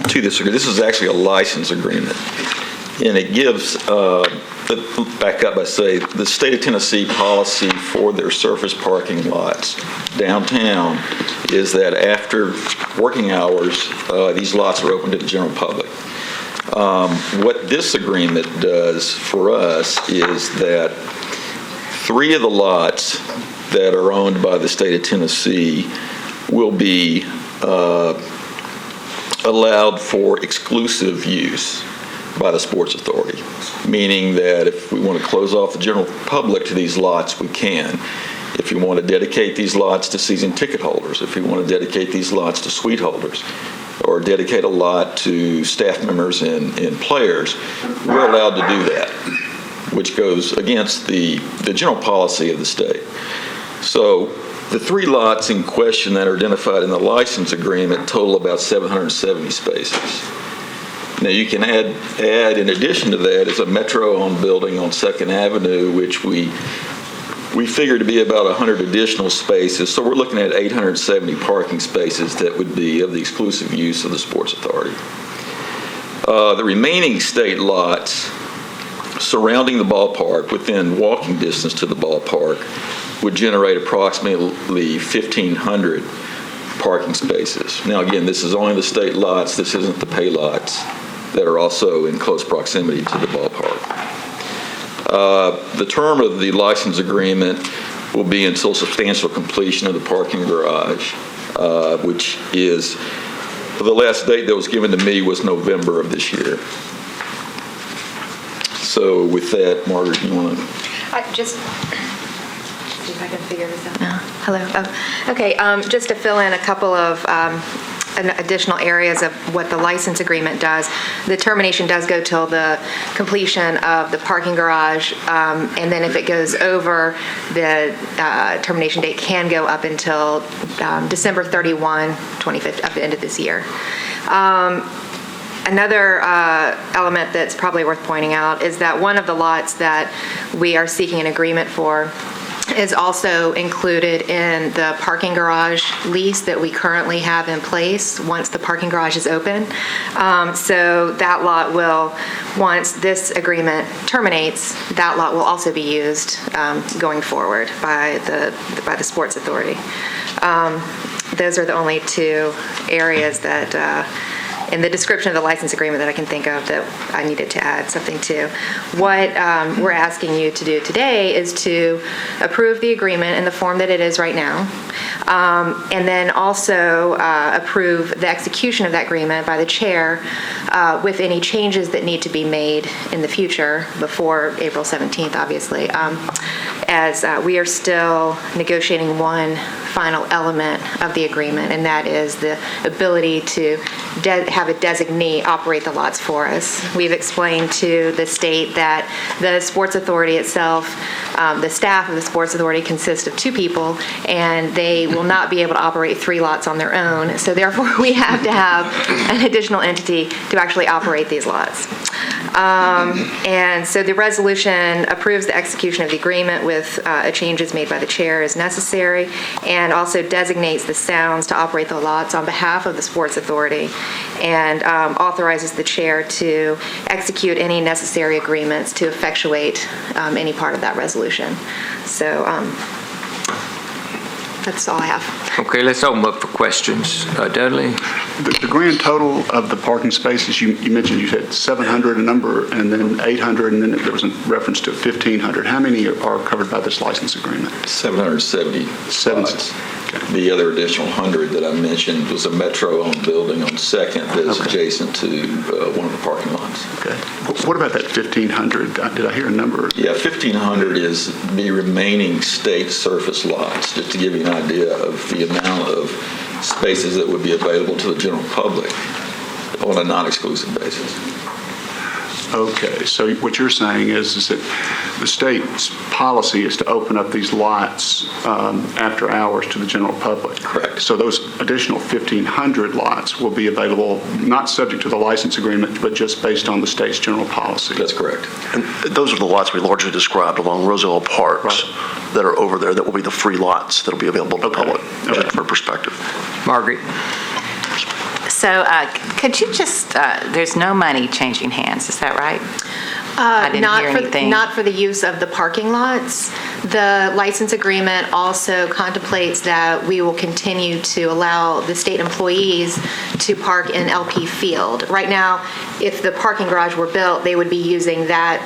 to this agreement. This is actually a license agreement, and it gives, back up, I say, the state of Tennessee policy for their surface parking lots downtown is that after working hours, these lots are open to the general public. What this agreement does for us is that 3 of the lots that are owned by the state of Tennessee will be allowed for exclusive use by the Sports Authority, meaning that if we want to close off the general public to these lots, we can. If you want to dedicate these lots to season ticket holders, if you want to dedicate these lots to suite holders, or dedicate a lot to staff members and players, we're allowed to do that, which goes against the general policy of the state. So the 3 lots in question that are identified in the license agreement total about 770 spaces. Now you can add in addition to that is a Metro-owned building on 2nd Avenue, which we figure to be about 100 additional spaces. So we're looking at 870 parking spaces that would be of the exclusive use of the Sports Authority. The remaining state lots surrounding the ballpark, within walking distance to the ballpark, would generate approximately 1,500 parking spaces. Now, again, this is only the state lots. This isn't the pay lots that are also in close proximity to the ballpark. The term of the license agreement will be until substantial completion of the parking garage, which is, the last date that was given to me was November of this year. So with that, Margaret, you want to? Just see if I can figure this out. Hello. Okay, just to fill in a couple of additional areas of what the license agreement does. The termination does go till the completion of the parking garage, and then if it goes over, the termination date can go up until December 31, 2015, at the end of this year. Another element that's probably worth pointing out is that one of the lots that we are seeking an agreement for is also included in the parking garage lease that we currently have in place once the parking garage is open. So that lot will, once this agreement terminates, that lot will also be used going forward by the Sports Authority. Those are the only two areas that in the description of the license agreement that I can think of that I needed to add something to. What we're asking you to do today is to approve the agreement in the form that it is right now, and then also approve the execution of that agreement by the chair with any changes that need to be made in the future before April 17th, obviously, as we are still negotiating one final element of the agreement, and that is the ability to have a designee operate the lots for us. We've explained to the state that the Sports Authority itself, the staff of the Sports Authority consists of 2 people, and they will not be able to operate 3 lots on their own. So therefore, we have to have an additional entity to actually operate these lots. And so the resolution approves the execution of the agreement with changes made by the chair as necessary, and also designates the Sounds to operate the lots on behalf of the Sports Authority, and authorizes the chair to execute any necessary agreements to effectuate any part of that resolution. So that's all I have. Okay, let's open up for questions. Dudley? The grand total of the parking spaces, you mentioned you had 700 a number, and then 800, and then there was a reference to 1,500. How many are covered by this license agreement? 770 spots. The other additional 100 that I mentioned was a Metro-owned building on 2nd that's adjacent to one of the parking lots. Okay. What about that 1,500? Did I hear a number? Yeah, 1,500 is the remaining state surface lots, just to give you an idea of the amount of spaces that would be available to the general public on a non-exclusive basis. Okay, so what you're saying is that the state's policy is to open up these lots after hours to the general public. Correct. So those additional 1,500 lots will be available, not subject to the license agreement, but just based on the state's general policy. That's correct. And those are the lots we largely described along Roselle Parks that are over there that will be the free lots that will be available to the public, just for perspective. Margaret? So could you just, there's no money changing hands, is that right? I didn't hear anything. Not for the use of the parking lots. The license agreement also contemplates that we will continue to allow the state employees to park in LP Field. Right now, if the parking garage were built, they would be using that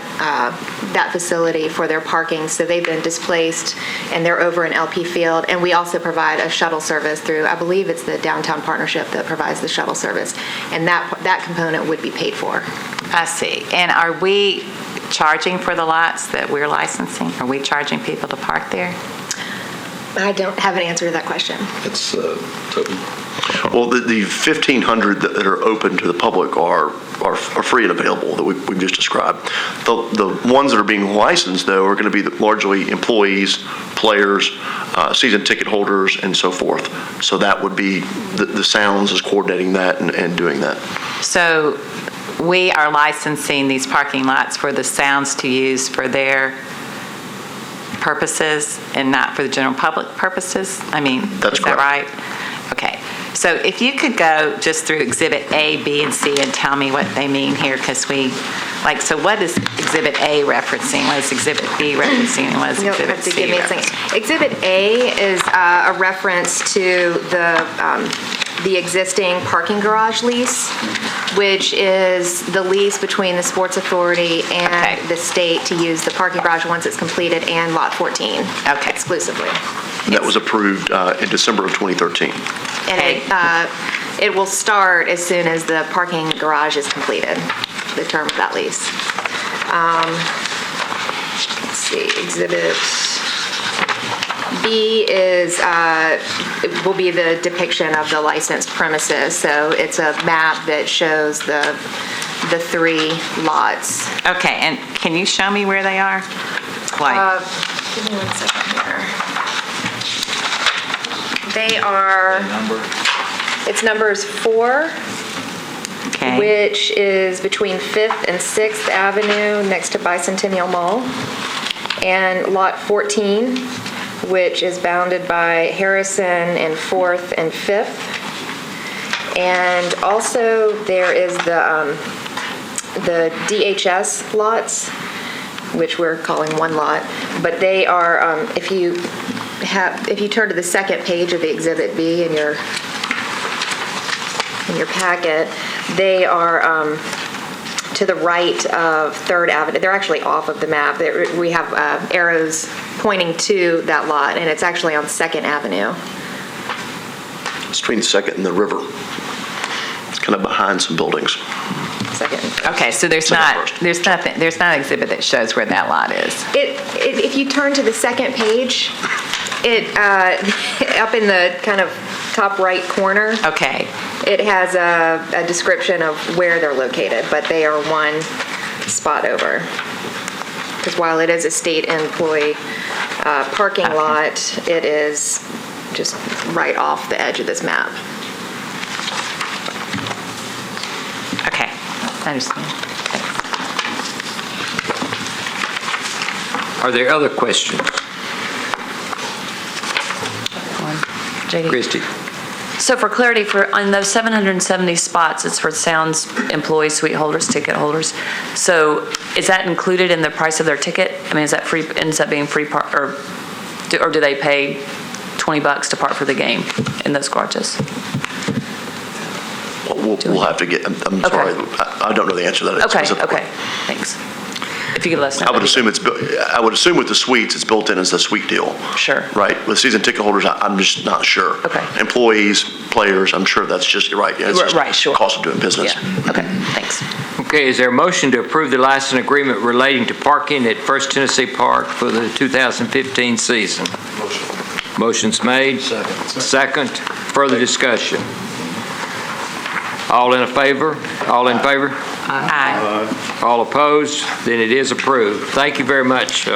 facility for their parking. So they've been displaced, and they're over in LP Field. And we also provide a shuttle service through, I believe it's the Downtown Partnership that provides the shuttle service. And that component would be paid for. I see. And are we charging for the lots that we're licensing? Are we charging people to park there? I don't have an answer to that question. It's Toby. Well, the 1,500 that are open to the public are free and available that we've just described. The ones that are being licensed, though, are going to be largely employees, players, season ticket holders, and so forth. So that would be, the Sounds is coordinating that and doing that. So we are licensing these parking lots for the Sounds to use for their purposes and not for the general public purposes? I mean, That's is that right? Okay. So if you could go just through Exhibit A, B, and C and tell me what they mean here, because so what is Exhibit A referencing? What is Exhibit B referencing? And what is You'll Exhibit have to C give me a referencing? second. Exhibit A is a reference to the existing parking garage lease, which is the lease between the Sports Authority and the state to use the parking garage once it's completed, and Lot 14 exclusively. And that was approved in December of 2013. And it will start as soon as the parking garage is completed, the term of that lease. Let's see, Exhibit B it will be the depiction of the licensed premises. So it's a map that shows the 3 lots. Okay, and can you show me where they are? Give me 1 second here. They are, it's numbers 4, okay, which is between 5th and 6th Avenue next to Bicentennial Mall, and Lot 14, which is bounded by Harrison and 4th and 5th. And also there is the DHS lots, which we're calling one lot, but they are, if you turn to the second page of the Exhibit B in your packet, they are to the right of 3rd Avenue. They're actually off of the map. We have arrows pointing to that lot, and it's actually on 2nd Avenue. It's between 2nd and the river. It's kind of behind some buildings. Okay, so there's not an exhibit that shows where that lot is. If you turn to the second page, up in the kind of top right corner. Okay. It has a description of where they're located, but they are one spot over. Because while it is a state employee parking lot, it is just right off the edge of this map. Okay, I understand. Are there other questions? JD. Christie? So for clarity, on those 770 spots, it's for Sounds employees, suite holders, ticket holders. So is that included in the price of their ticket? I mean, is that free, ends up being free park, or do they pay $20 to park for the game in those garages? We'll have to get, I'm sorry, I don't know the answer to that. Okay, thanks. If you could let us know. I would assume with the suites, it's built in as the suite deal. Sure. Right? With season ticket holders, I'm just not sure. Okay. Employees, players, I'm sure that's just, you're right. It's just Right, sure. cost of doing business. Yeah, okay, thanks. Okay, is there a motion to approve the license agreement relating to parking at First Tennessee Park for the 2015 season? Motion's made. Second. Further discussion. All in favor? All in favor? Aye. All opposed? Then it is approved. Thank you very much.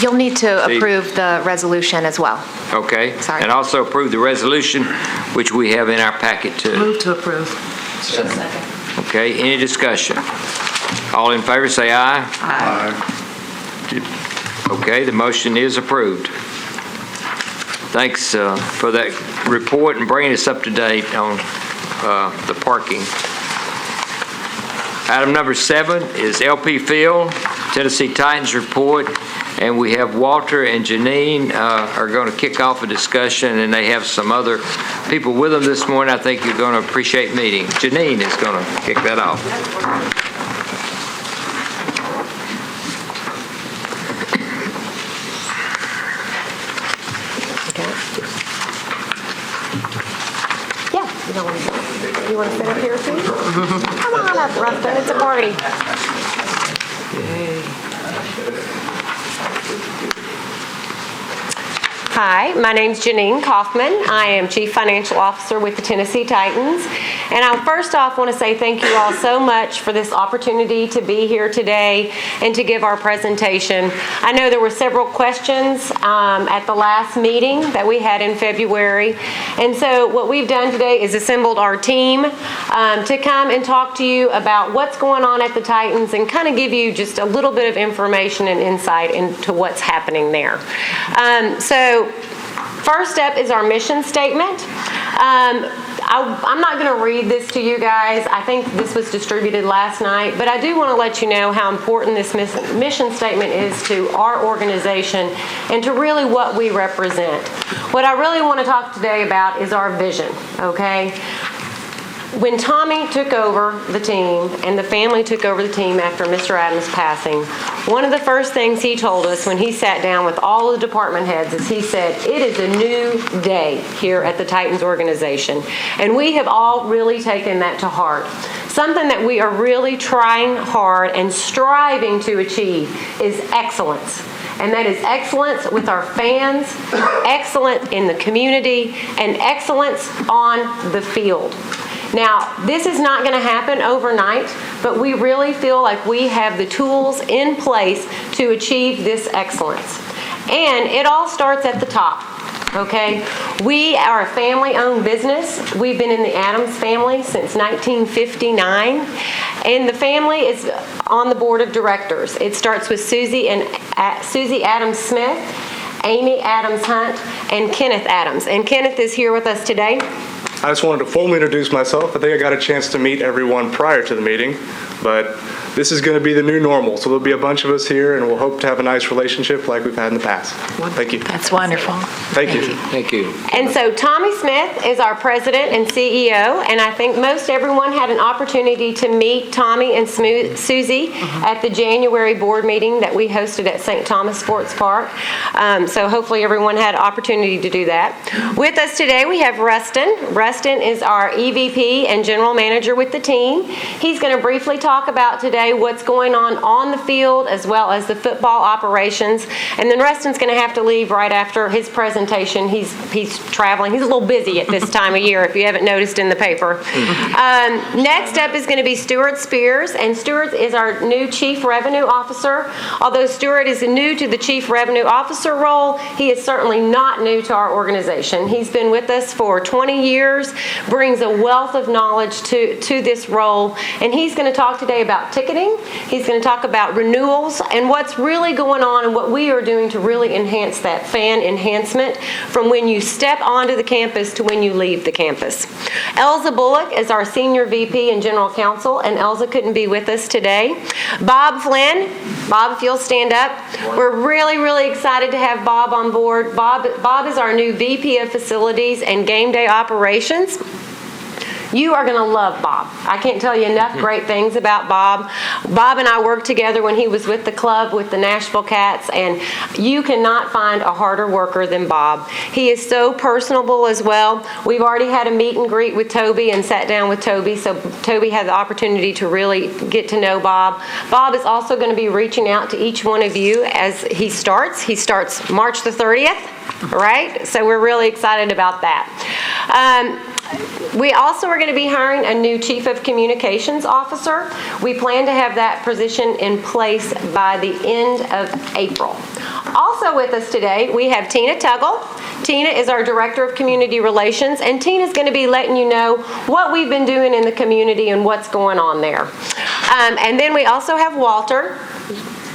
You'll need to Steve. approve the resolution as well. Okay. Sorry. And also approve the resolution, which we have in our packet too. Move to approve. Okay, any discussion? All in favor, say aye. Aye. Okay, the motion is approved. Thanks for that report and bringing us up to date on the parking. Item number 7 is LP Field, Tennessee Titans report, and we have Walter and Janine are going to kick off a discussion, and they have some other people with them this morning. I think you're going to appreciate meeting. Janine is going to kick that off. Yeah, you want to sit up here too? Come on up, Rustin, it's a party. Hi, my name's Janine Kaufman. I am Chief Financial Officer with the Tennessee Titans. And I first off want to say thank you all so much for this opportunity to be here today and to give our presentation. I know there were several questions at the last meeting that we had in February. And so what we've done today is assembled our team to come and talk to you about what's going on at the Titans and kind of give you just a little bit of information and insight into what's happening there. So first up is our mission statement. I'm not going to read this to you guys. I think this was distributed last night, but I do want to let you know how important this mission statement is to our organization and to really what we represent. What I really want to talk today about is our vision, okay? When Tommy took over the team and the family took over the team after Mr. Adams' passing, one of the first things he told us when he sat down with all the department heads is he said, it is a new day here at the Titans organization. And we have all really taken that to heart. Something that we are really trying hard and striving to achieve is excellence. And that is excellence with our fans, excellence in the community, and excellence on the field. Now, this is not going to happen overnight, but we really feel like we have the tools in place to achieve this excellence. And it all starts at the top, okay? We are a family-owned business. We've been in the Adams family since 1959, and the family is on the board of directors. It starts with Susie Adams Smith, Amy Adams Hunt, and Kenneth Adams. And Kenneth is here with us today. I just wanted to formally introduce myself. I think I got a chance to meet everyone prior to the meeting, but this is going to be the new normal. So there'll be a bunch of us here, and we'll hope to have a nice relationship like we've had in the past. Thank you. That's wonderful. Thank you. Thank you. And so Tommy Smith is our president and CEO, and I think most everyone had an opportunity to meet Tommy and Susie at the January board meeting that we hosted at St. Thomas Sports Park. So hopefully everyone had an opportunity to do that. With us today we have Rustin. Rustin is our EVP and general manager with the team. He's going to briefly talk about today what's going on the field as well as the football operations. And then Rustin's going to have to leave right after his presentation. He's traveling. He's a little busy at this time of year, if you haven't noticed in the paper. Next up is going to be Stuart Spears, and Stuart is our new Chief Revenue Officer. Although Stuart is new to the Chief Revenue Officer role, he is certainly not new to our organization. He's been with us for 20 years, brings a wealth of knowledge to this role, and he's going to talk today about ticketing. He's going to talk about renewals and what's really going on and what we are doing to really enhance that fan enhancement from when you step onto the campus to when you leave the campus. Elza Bullock is our Senior VP and General Counsel, and Elza couldn't be with us today. Bob Flynn. Bob, if you'll stand up. We're really, really excited to have Bob on board. Bob is our new VP of Facilities and Game Day Operations. You are going to love Bob. I can't tell you enough great things about Bob. Bob and I worked together when he was with the club with the Nashville Cats, and you cannot find a harder worker than Bob. He is so personable as well. We've already had a meet and greet with Toby and sat down with Toby, so Toby had the opportunity to really get to know Bob. Bob is also going to be reaching out to each one of you as he starts. He starts March the 30th, right? So we're really excited about that. We also are going to be hiring a new Chief of Communications Officer. We plan to have that position in place by the end of April. Also with us today, we have Tina Tuggle. Tina is our Director of Community Relations, and Tina's going to be letting you know what we've been doing in the community and what's going on there. And then we also have Walter.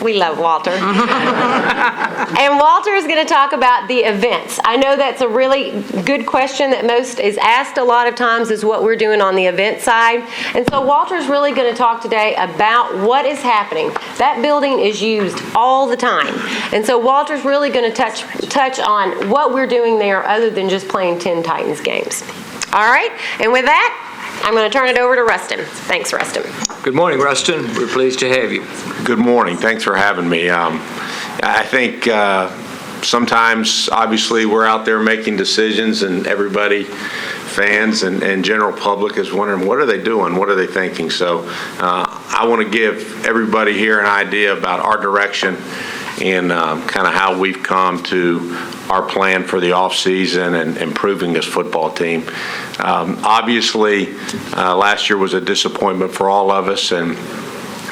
We love Walter. And Walter is going to talk about the events. I know that's a really good question that most is asked a lot of times, is what we're doing on the event side. And so Walter's really going to talk today about what is happening. That building is used all the time. And so Walter's really going to touch on what we're doing there other than just playing 10 Titans games. All right? And with that, I'm going to turn it over to Rustin. Thanks, Rustin. Good morning, Rustin. We're pleased to have you. Good morning. Thanks for having me. I think sometimes, obviously, we're out there making decisions, and everybody, fans and general public, is wondering, what are they doing? What are they thinking? So I want to give everybody here an idea about our direction and kind of how we've come to our plan for the offseason and improving this football team. Obviously, last year was a disappointment for all of us, and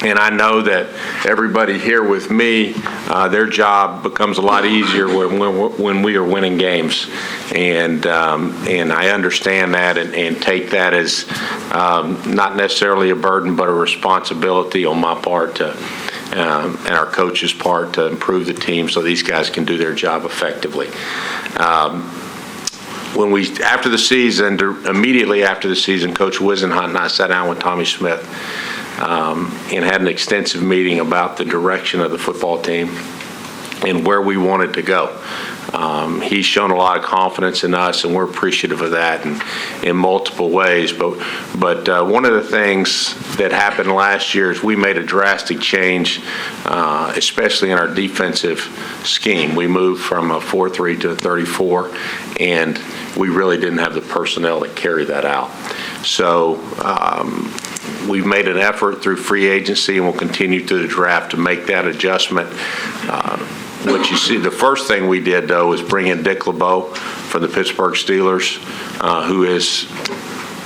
I know that everybody here with me, their job becomes a lot easier when we are winning games, and I understand that and take that as not necessarily a burden, but a responsibility on my part and our coach's part to improve the team so these guys can do their job effectively. After the season, immediately after the season, Coach Wisenhunt and I sat down with Tommy Smith and had an extensive meeting about the direction of the football team and where we wanted to go. He's shown a lot of confidence in us, and we're appreciative of that in multiple ways. But one of the things that happened last year is we made a drastic change, especially in our defensive scheme. We moved from a 4-3 to a 34, and we really didn't have the personnel to carry that out. So we've made an effort through free agency, and we'll continue through the draft to make that adjustment. What you see, the first thing we did, though, was bring in Dick LeBeau from the Pittsburgh Steelers, who is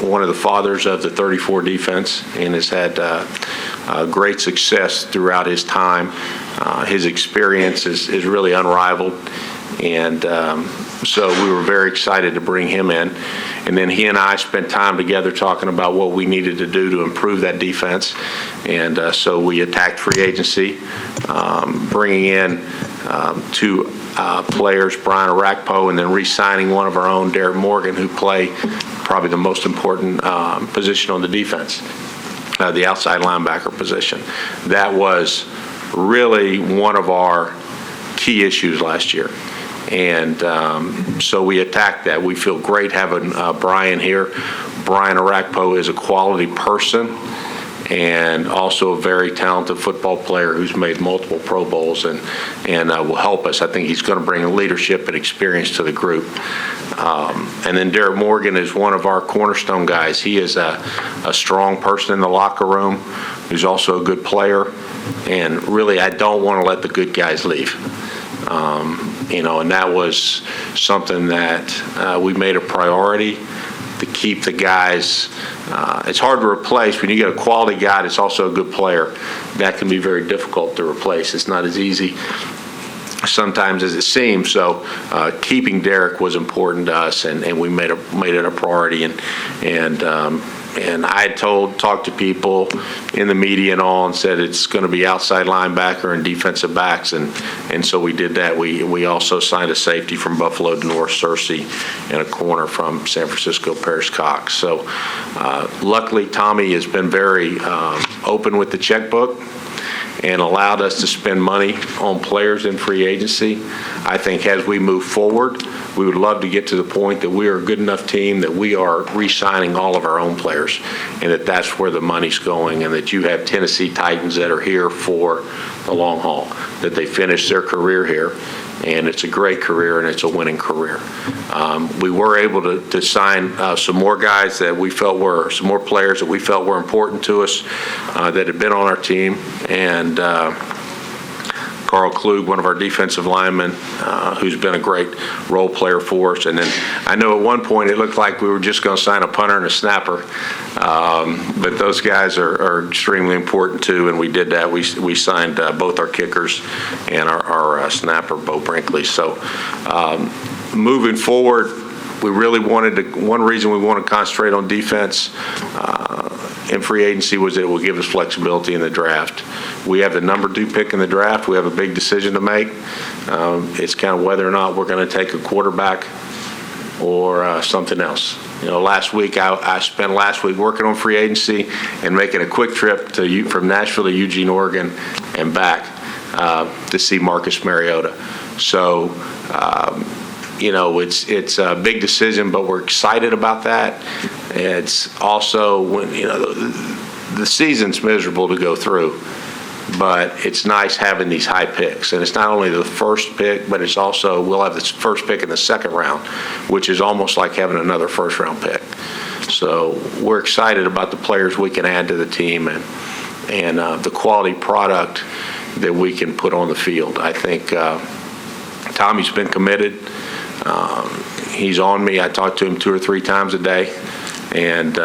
one of the fathers of the 34 defense and has had great success throughout his time. His experience is really unrivaled, and so we were very excited to bring him in. And then he and I spent time together talking about what we needed to do to improve that defense. And so we attacked free agency, bringing in two players, Brian Arakpo, and then re-signing one of our own, Derek Morgan, who play probably the most important position on the defense, the outside linebacker position. That was really one of our key issues last year. And so we attacked that. We feel great having Brian here. Brian Arakpo is a quality person and also a very talented football player who's made multiple Pro Bowls and will help us. I think he's going to bring leadership and experience to the group. And then Derek Morgan is one of our cornerstone guys. He is a strong person in the locker room who's also a good player. And really, I don't want to let the good guys leave. And that was something that we made a priority to keep the guys. It's hard to replace. When you get a quality guy that's also a good player, that can be very difficult to replace. It's not as easy sometimes as it seems. So keeping Derek was important to us, and we made it a priority. And I had talked to people in the media and all, and said it's going to be outside linebacker and defensive backs, and so we did that. We also signed a safety from Buffalo to North Searcy and a corner from San Francisco, Paris Cox. So luckily, Tommy has been very open with the checkbook and allowed us to spend money on players in free agency. I think as we move forward, we would love to get to the point that we are a good enough team that we are re-signing all of our own players, and that's where the money's going, and that you have Tennessee Titans that are here for the long haul, that they finish their career here, and it's a great career and it's a winning career. We were able to sign some more guys that we felt were, some more players that we felt were important to us that had been on our team, and Carl Klug, one of our defensive linemen, who's been a great role player for us. And then I know at one point it looked like we were just going to sign a punter and a snapper, but those guys are extremely important too, and we did that. We signed both our kickers and our snapper, Bo Brinkley. So moving forward, we really one reason we want to concentrate on defense in free agency was that it will give us flexibility in the draft. We have the number 2 pick in the draft. We have a big decision to make. It's kind of whether or not we're going to take a quarterback or something else. Last week, I spent last week working on free agency and making a quick trip from Nashville to Eugene, Oregon, and back to see Marcus Mariota. So, it's a big decision, but we're excited about that. It's also when, the season's miserable to go through, but it's nice having these high picks. And it's not only the first pick, but it's also, we'll have the first pick in the second round, which is almost like having another first round pick. So we're excited about the players we can add to the team and the quality product that we can put on the field. I think Tommy's been committed. He's on me. I talk to him 2 or 3 times a day, and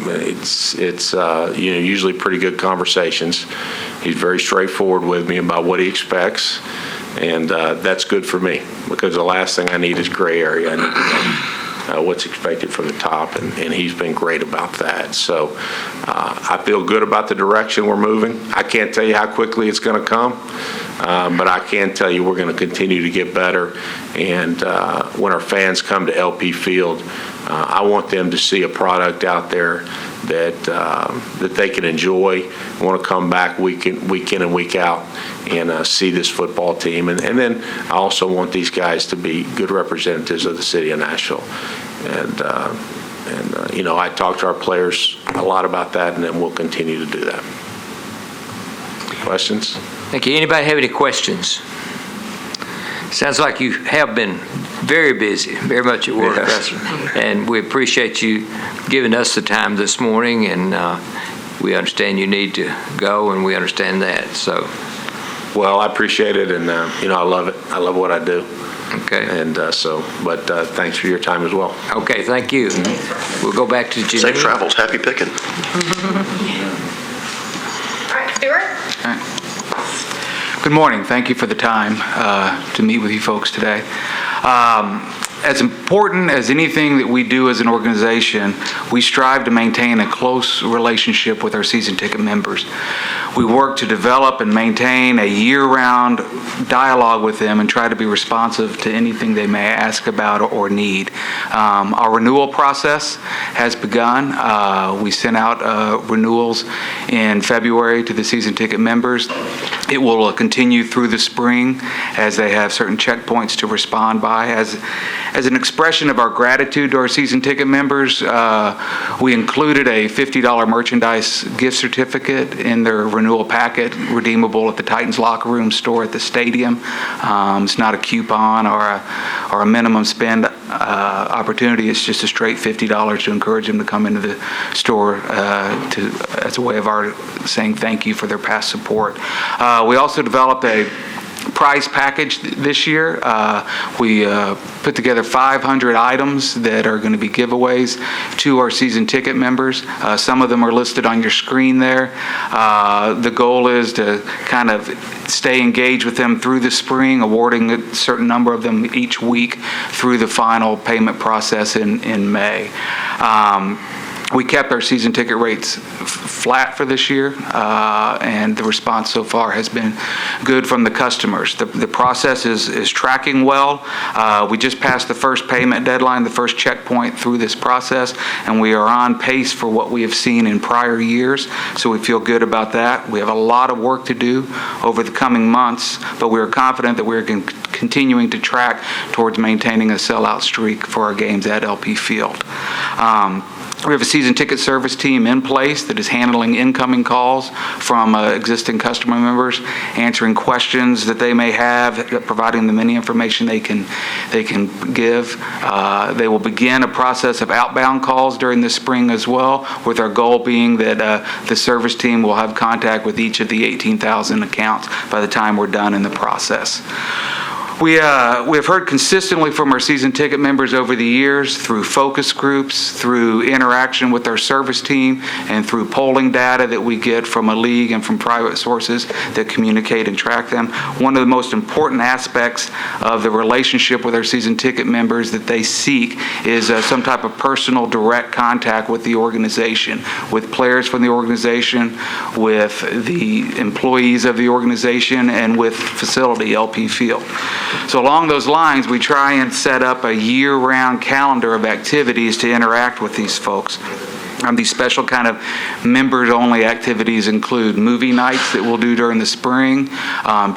it's usually pretty good conversations. He's very straightforward with me about what he expects, and that's good for me, because the last thing I need is gray area. I need to know what's expected from the top, and he's been great about that. So I feel good about the direction we're moving. I can't tell you how quickly it's going to come, but I can tell you we're going to continue to get better. And when our fans come to LP Field, I want them to see a product out there that they can enjoy, want to come back week in and week out and see this football team. And then I also want these guys to be good representatives of the city of Nashville. And I talk to our players a lot about that, and then we'll continue to do that. Questions? Thank you. Anybody have any questions? Sounds like you have been very busy, very much at work. Yes. And we appreciate you giving us the time this morning, and we understand you need to go, and we understand that. So, well, I appreciate it, and I love it. I love what I do. Okay. And but thanks for your time as well. Okay, thank you. We'll go back to Janine. Safe travels. Happy picking. All right, Stuart? Good morning. Thank you for the time to meet with you folks today. as important as anything that we do as an organization, we strive to maintain a close relationship with our season ticket members. We work to develop and maintain a year-round dialogue with them and try to be responsive to anything they may ask about or need. Our renewal process has begun. We sent out renewals in February to the season ticket members. It will continue through the spring as they have certain checkpoints to respond by. As an expression of our gratitude to our season ticket members, we included a $50 merchandise gift certificate in their renewal packet, redeemable at the Titans locker room store at the stadium. It's not a coupon or a minimum spend opportunity. It's just a straight $50 to encourage them to come into the store as a way of our saying thank you for their past support. We also developed a prize package this year. We put together 500 items that are going to be giveaways to our season ticket members. Some of them are listed on your screen there. The goal is to kind of stay engaged with them through the spring, awarding a certain number of them each week through the final payment process in May. We kept our season ticket rates flat for this year, and the response so far has been good from the customers. The process is tracking well. We just passed the first payment deadline, the first checkpoint through this process, and we are on pace for what we have seen in prior years, so we feel good about that. We have a lot of work to do over the coming months, but we are confident that we're continuing to track towards maintaining a sellout streak for our games at LP Field. We have a season ticket service team in place that is handling incoming calls from existing customer members, answering questions that they may have, providing them any information they can give. They will begin a process of outbound calls during the spring as well, with our goal being that the service team will have contact with each of the 18,000 accounts by the time we're done in the process. We have heard consistently from our season ticket members over the years through focus groups, through interaction with our service team, and through polling data that we get from a league and from private sources that communicate and track them. One of the most important aspects of the relationship with our season ticket members that they seek is some type of personal, direct contact with the organization, with players from the organization, with the employees of the organization, and with facility LP Field. So along those lines, we try and set up a year-round calendar of activities to interact with these folks. These special kind of members-only activities include movie nights that we'll do during the spring,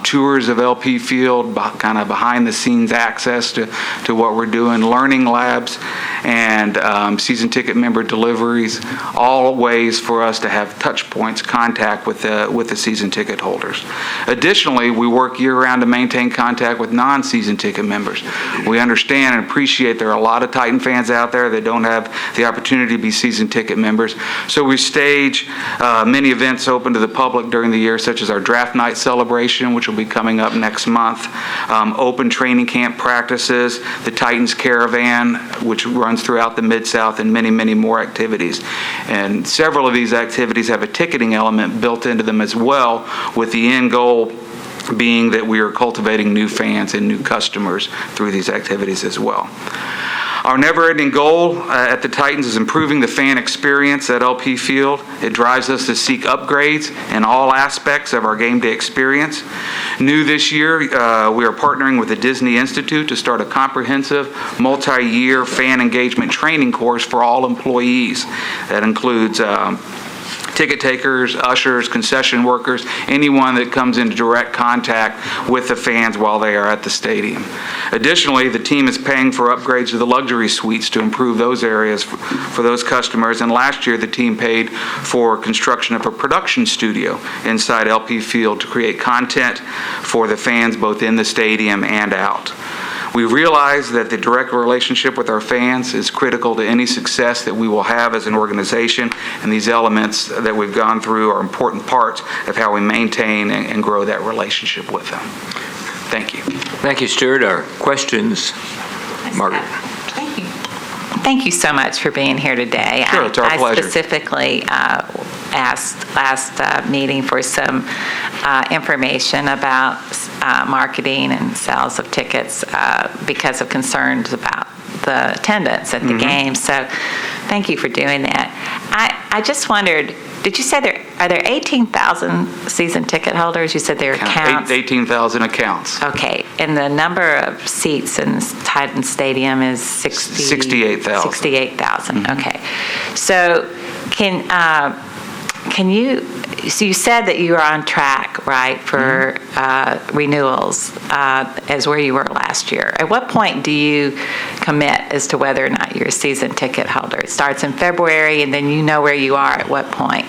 tours of LP Field, kind of behind-the-scenes access to what we're doing, learning labs, and season ticket member deliveries, all ways for us to have touch points, contact with the season ticket holders. Additionally, we work year-round to maintain contact with non-season ticket members. We understand and appreciate there are a lot of Titan fans out there that don't have the opportunity to be season ticket members. So we stage many events open to the public during the year, such as our draft night celebration, which will be coming up next month, open training camp practices, the Titans Caravan, which runs throughout the Mid-South, and many, many more activities. And several of these activities have a ticketing element built into them as well, with the end goal being that we are cultivating new fans and new customers through these activities as well. Our never-ending goal at the Titans is improving the fan experience at LP Field. It drives us to seek upgrades in all aspects of our game day experience. New this year, we are partnering with the Disney Institute to start a comprehensive, multi-year fan engagement training course for all employees. That includes ticket takers, ushers, concession workers, anyone that comes into direct contact with the fans while they are at the stadium. Additionally, the team is paying for upgrades to the luxury suites to improve those areas for those customers. And last year, the team paid for construction of a production studio inside LP Field to create content for the fans both in the stadium and out. We realize that the direct relationship with our fans is critical to any success that we will have as an organization, and these elements that we've gone through are important parts of how we maintain and grow that relationship with them. Thank you. Thank you, Stuart. Our questions? Margaret. Thank you so much for being here today. Sure, it's our pleasure. I specifically asked last meeting for some information about marketing and sales of tickets because of concerns about the attendance at the game. So thank you for doing that. I just wondered, did you say are there 18,000 season ticket holders? You said there are accounts? 18,000 accounts. Okay, and the number of seats in Titan Stadium is 68,000. 68,000, okay. So can you, so you said that you were on track, right, for renewals as where you were last year. At what point do you commit as to whether or not you're a season ticket holder? It starts in February, and then you know where you are at what point?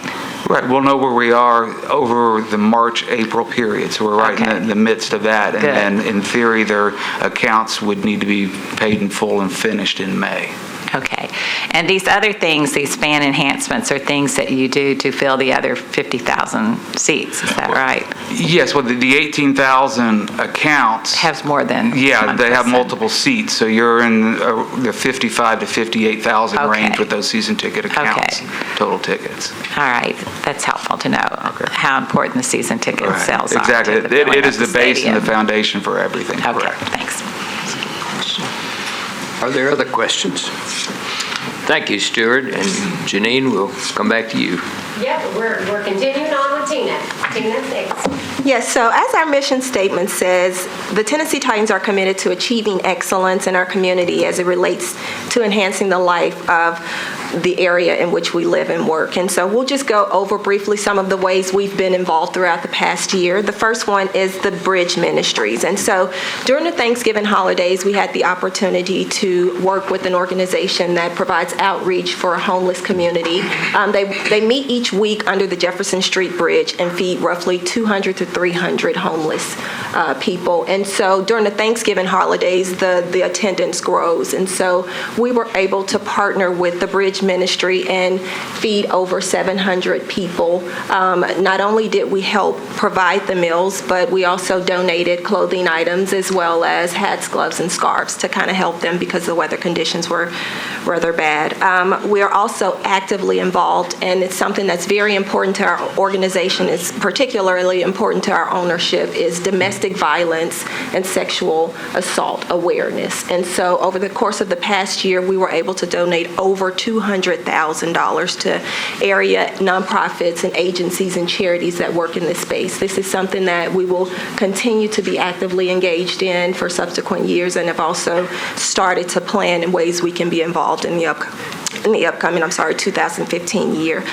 Right, we'll know where we are over the March-April period, so we're right in the midst of that. Good. And then, in theory, their accounts would need to be paid in full and finished in May. Okay. And these other things, these fan enhancements, are things that you do to fill the other 50,000 seats, is that right? Yes, well, the 18,000 accounts has more than Yeah, they have 1%. multiple seats, so you're in the 55 to 58,000 range with those season ticket accounts, total tickets. All right, that's helpful to know how important the season ticket sales are. Exactly. to the filling It of is the base and stadium. the foundation for everything, Okay, correct. thanks. Are there other questions? Thank you, Stuart, and Janine, we'll come back to you. Yep, we're continuing on with Tina. Tina, thanks. Yes, so as our mission statement says, the Tennessee Titans are committed to achieving excellence in our community as it relates to enhancing the life of the area in which we live and work. And so we'll just go over briefly some of the ways we've been involved throughout the past year. The first one is the Bridge Ministries. And so during the Thanksgiving holidays, we had the opportunity to work with an organization that provides outreach for a homeless community. They meet each week under the Jefferson Street Bridge and feed roughly 200 to 300 homeless people. And so during the Thanksgiving holidays, the attendance grows. And so we were able to partner with the Bridge Ministry and feed over 700 people. Not only did we help provide the meals, but we also donated clothing items as well as hats, gloves, and scarves to kind of help them because the weather conditions were rather bad. We are also actively involved, and it's something that's very important to our organization. It's particularly important to our ownership is domestic violence and sexual assault awareness. And so over the course of the past year, we were able to donate over $200,000 to area nonprofits and agencies and charities that work in this space. This is something that we will continue to be actively engaged in for subsequent years and have also started to plan in ways we can be involved in the upcoming 2015 year.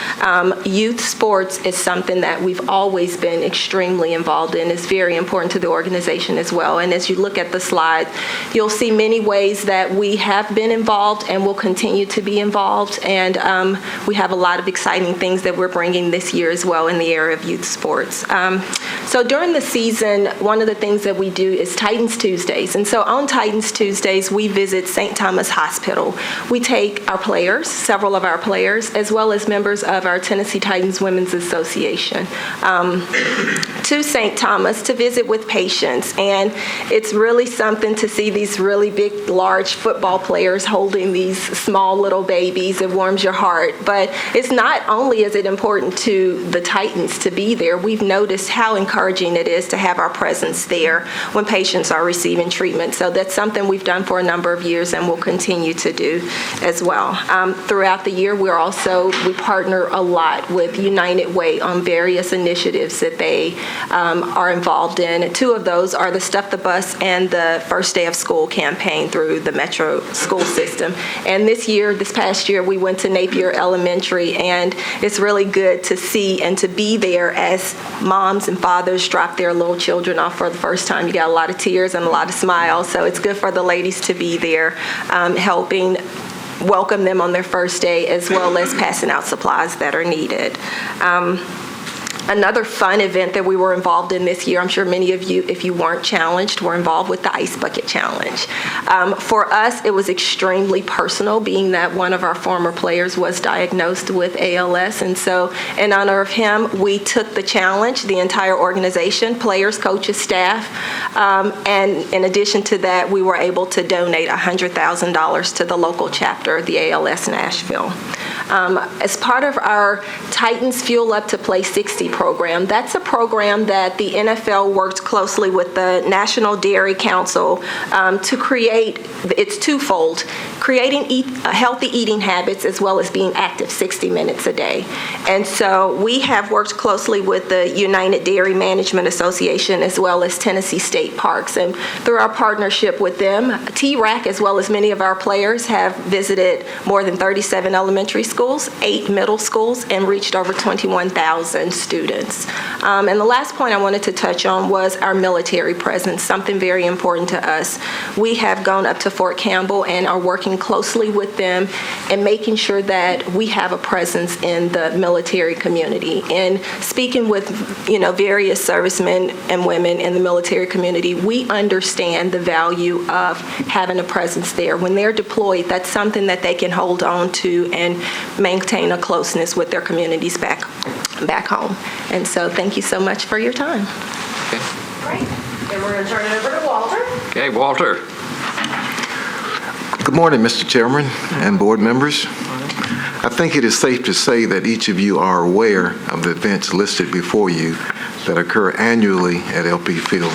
Youth sports is something that we've always been extremely involved in. It's very important to the organization as well. And as you look at the slide, you'll see many ways that we have been involved and will continue to be involved. And we have a lot of exciting things that we're bringing this year as well in the area of youth sports. So during the season, one of the things that we do is Titans Tuesdays. And so on Titans Tuesdays, we visit St. Thomas Hospital. We take our players, several of our players, as well as members of our Tennessee Titans Women's Association, to St. Thomas to visit with patients. And it's really something to see these really big, large football players holding these small little babies. It warms your heart. But it's not only is it important to the Titans to be there, we've noticed how encouraging it is to have our presence there when patients are receiving treatment. So that's something we've done for a number of years and will continue to do as well. Throughout the year, we partner a lot with United Way on various initiatives that they are involved in. Two of those are the Stuff the Bus and the First Day of School campaign through the Metro school system. And this past year, we went to Napier Elementary, and it's really good to see and to be there as moms and fathers drop their little children off for the first time. You got a lot of tears and a lot of smiles, so it's good for the ladies to be there helping welcome them on their first day, as well as passing out supplies that are needed. Another fun event that we were involved in this year, I'm sure many of you, if you weren't challenged, were involved with the Ice Bucket Challenge. For us, it was extremely personal, being that one of our former players was diagnosed with ALS. And so in honor of him, we took the challenge, the entire organization, players, coaches, staff. And in addition to that, we were able to donate $100,000 to the local chapter of the ALS Nashville. As part of our Titans Fuel Up to Play 60 program, that's a program that the NFL worked closely with the National Dairy Council to create. It's twofold: creating healthy eating habits as well as being active 60 minutes a day. And so we have worked closely with the United Dairy Management Association as well as Tennessee State Parks. And through our partnership with them, T-RAC as well as many of our players have visited more than 37 elementary schools, 8 middle schools, and reached over 21,000 students. And the last point I wanted to touch on was our military presence, something very important to us. We have gone up to Fort Campbell and are working closely with them and making sure that we have a presence in the military community. And speaking with, various servicemen and women in the military community, we understand the value of having a presence there. When they're deployed, that's something that they can hold on to and maintain a closeness with their communities back home. And so thank you so much for your time. Okay. Great. And we're going to turn it over to Walter. Okay, Walter. Good morning, Mr. Chairman and board members. I think it is safe to say that each of you are aware of the events listed before you that occur annually at LP Field.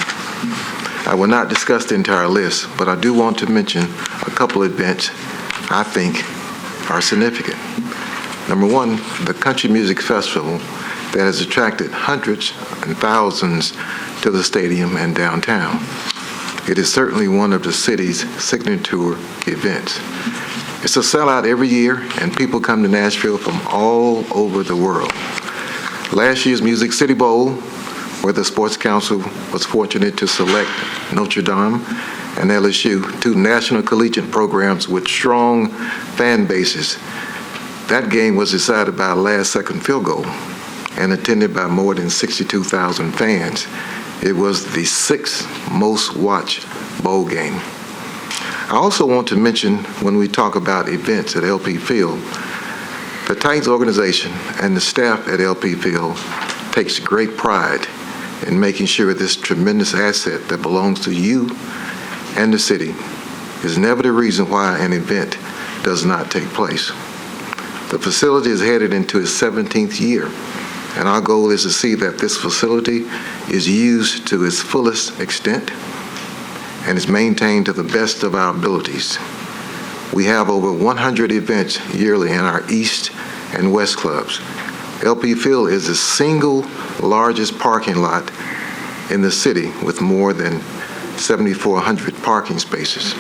I will not discuss the entire list, but I do want to mention a couple of events I think are significant. Number one, the Country Music Festival that has attracted hundreds and thousands to the stadium and downtown. It is certainly one of the city's signature events. It's a sellout every year, and people come to Nashville from all over the world. Last year's Music City Bowl, where the Sports Council was fortunate to select Notre Dame and LSU, 2 national collegiate programs with strong fan bases. That game was decided by a last-second field goal and attended by more than 62,000 fans. It was the 6th most watched bowl game. I also want to mention, when we talk about events at LP Field, the Titans organization and the staff at LP Field takes great pride in making sure this tremendous asset that belongs to you and the city is never the reason why an event does not take place. The facility is headed into its 17th year, and our goal is to see that this facility is used to its fullest extent and is maintained to the best of our abilities. We have over 100 events yearly in our East and West clubs. LP Field is the single largest parking lot in the city with more than 7,400 parking spaces.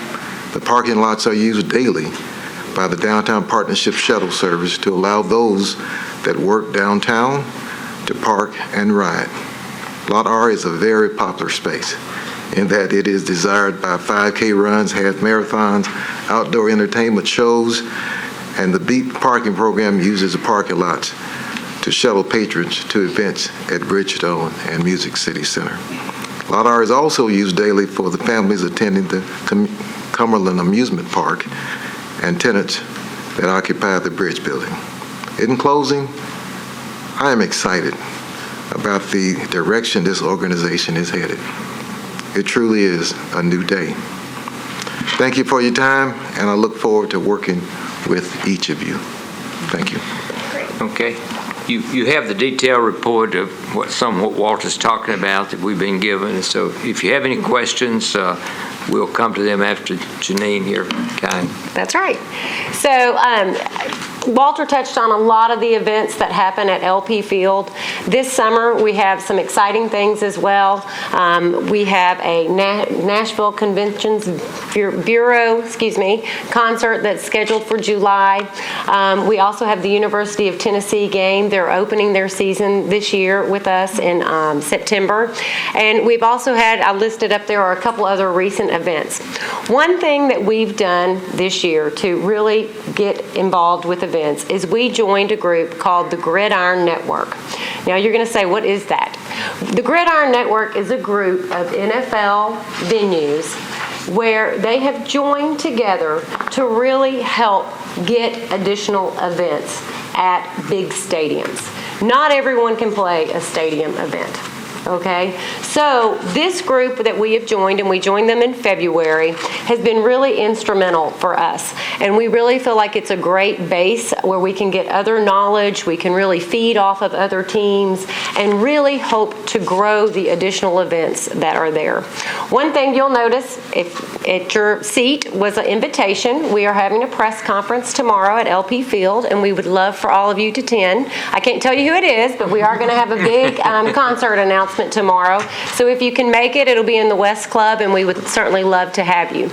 The parking lots are used daily by the Downtown Partnership Shuttle Service to allow those that work downtown to park and ride. Lot R is a very popular space in that it is desired by 5K runs, half marathons, outdoor entertainment shows, and the Beat parking program uses the parking lots to shuttle patrons to events at Bridgestone and Music City Center. Lot R is also used daily for the families attending the Cumberland Amusement Park and tenants that occupy the Bridge Building. In closing, I am excited about the direction this organization is headed. It truly is a new day. Thank you for your time, and I look forward to working with each of you. Thank you. Okay. You have the detailed report of what Walter's talking about that we've been given. So if you have any questions, we'll come to them after Janine here. Okay. That's right. So Walter touched on a lot of the events that happen at LP Field. This summer, we have some exciting things as well. We have a Nashville Conventions Bureau, concert that's scheduled for July. We also have the University of Tennessee game. They're opening their season this year with us in September. And we've also had, I listed up there are a couple other recent events. One thing that we've done this year to really get involved with events is we joined a group called the Gridiron Network. Now you're going to say, what is that? The Gridiron Network is a group of NFL venues where they have joined together to really help get additional events at big stadiums. Not everyone can play a stadium event. Okay, so this group that we have joined, and we joined them in February, has been really instrumental for us. And we really feel like it's a great base where we can get other knowledge, we can really feed off of other teams, and really hope to grow the additional events that are there. One thing you'll notice, if at your seat was an invitation, we are having a press conference tomorrow at LP Field, and we would love for all of you to attend. I can't tell you who it is, but we are going to have a big concert announcement tomorrow. So if you can make it, it'll be in the West Club, and we would certainly love to have you.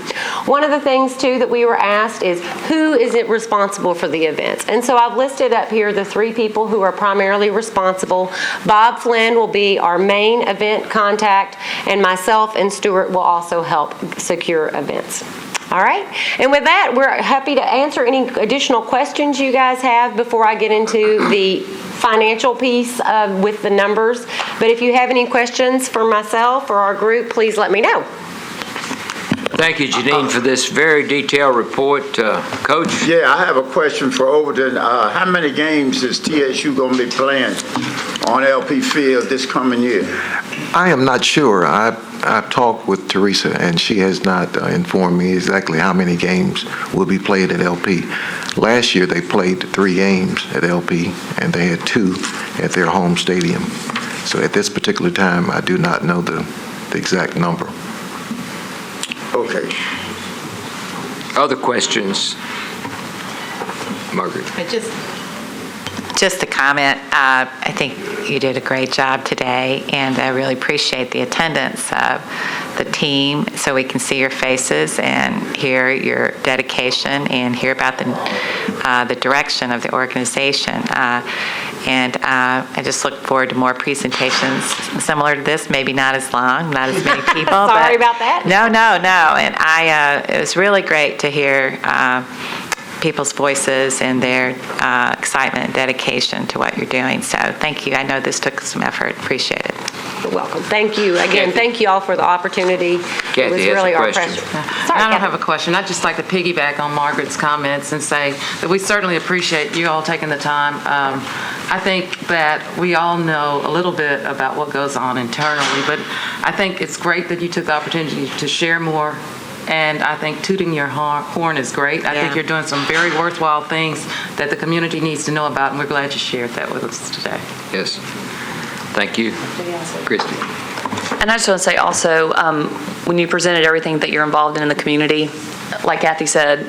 One of the things, too, that we were asked is who is it responsible for the events? And so I've listed up here the 3 people who are primarily responsible. Bob Flynn will be our main event contact, and myself and Stuart will also help secure events. All right, and with that, we're happy to answer any additional questions you guys have before I get into the financial piece with the numbers. But if you have any questions for myself or our group, please let me know. Thank you, Janine, for this very detailed report. Coach? Yeah, I have a question for Overton. How many games is TSU going to be playing on LP Field this coming year? I am not sure. I've talked with Teresa, and she has not informed me exactly how many games will be played at LP. Last year, they played 3 games at LP, and they had 2 at their home stadium. So at this particular time, I do not know the exact number. Okay. Other questions? Margaret? Just a comment. I think you did a great job today, and I really appreciate the attendance of the team so we can see your faces and hear your dedication and hear about the direction of the organization. And I just look forward to more presentations similar to this, maybe not as long, not as many people. Sorry about that. No. And it was really great to hear people's voices and their excitement and dedication to what you're doing. So thank you. I know this took some effort. Appreciate it. You're welcome. Thank you. Again, thank you all for the opportunity. Kathy it was has really a our question. pleasure. Sorry, I don't Kathy. have a question. I'd just like to piggyback on Margaret's comments and say that we certainly appreciate you all taking the time. I think that we all know a little bit about what goes on internally, but I think it's great that you took the opportunity to share more. And I think tooting your horn is great. I think you're doing some very worthwhile things that the community needs to know about, and we're glad you shared that with us today. Yes. Thank you. Christy? And I just want to say also, when you presented everything that you're involved in the community, like Kathy said,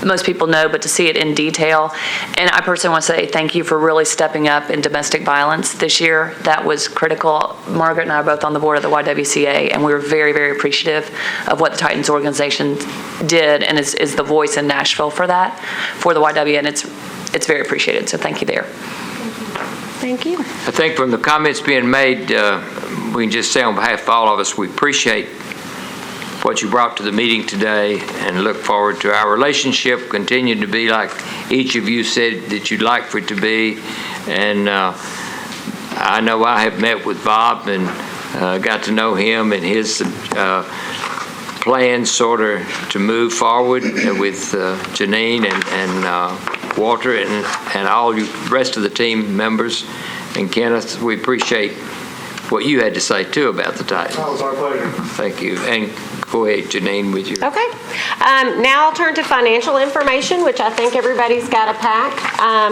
most people know, but to see it in detail. And I personally want to say thank you for really stepping up in domestic violence this year. That was critical. Margaret and I are both on the board of the YWCA, and we were very, very appreciative of what the Titans organization did and is the voice in Nashville for that, for the YW, and it's very appreciated. So thank you there. Thank you. I think from the comments being made, we can just say on behalf of all of us, we appreciate what you brought to the meeting today and look forward to our relationship continuing to be like each of you said that you'd like for it to be. And I know I have met with Bob and got to know him and his plans sort of to move forward with Janine and Walter and all you rest of the team members. And Kenneth, we appreciate what you had to say too about the Titans. Oh, it's our pleasure. Thank you. And go ahead, Janine, with your. Okay. Now I'll turn to financial information, which I think everybody's got a pack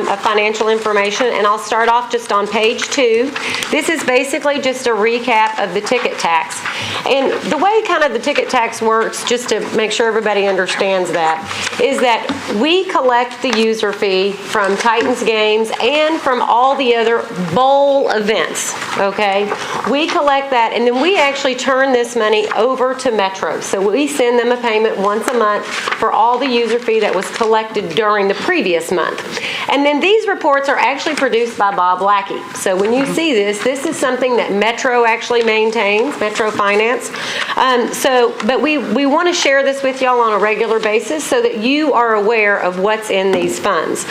of financial information, and I'll start off just on page 2. This is basically just a recap of the ticket tax. And the way kind of the ticket tax works, just to make sure everybody understands that, is that we collect the user fee from Titans games and from all the other bowl events, okay? We collect that, and then we actually turn this money over to Metro. So we send them a payment once a month for all the user fee that was collected during the previous month. And then these reports are actually produced by Bob Lackey. So when you see this is something that Metro actually maintains, Metro Finance. But we want to share this with y'all on a regular basis so that you are aware of what's in these funds.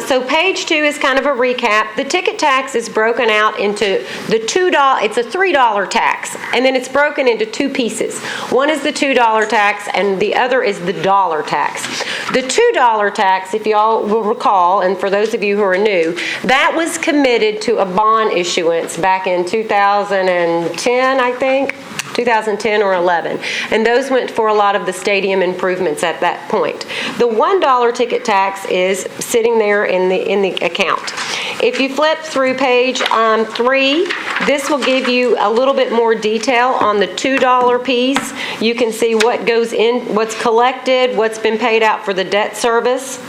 So page 2 is kind of a recap. The ticket tax is broken out into the $2, it's a $3 tax, and then it's broken into 2 pieces. One is the $2 tax, and the other is the dollar tax. The $2 tax, if y'all will recall, and for those of you who are new, that was committed to a bond issuance back in 2010, I think. 2010 or 11, and those went for a lot of the stadium improvements at that point. The $1 ticket tax is sitting there in the account. If you flip through page 3, this will give you a little bit more detail on the $2 piece. You can see what goes in, what's collected, what's been paid out for the debt service.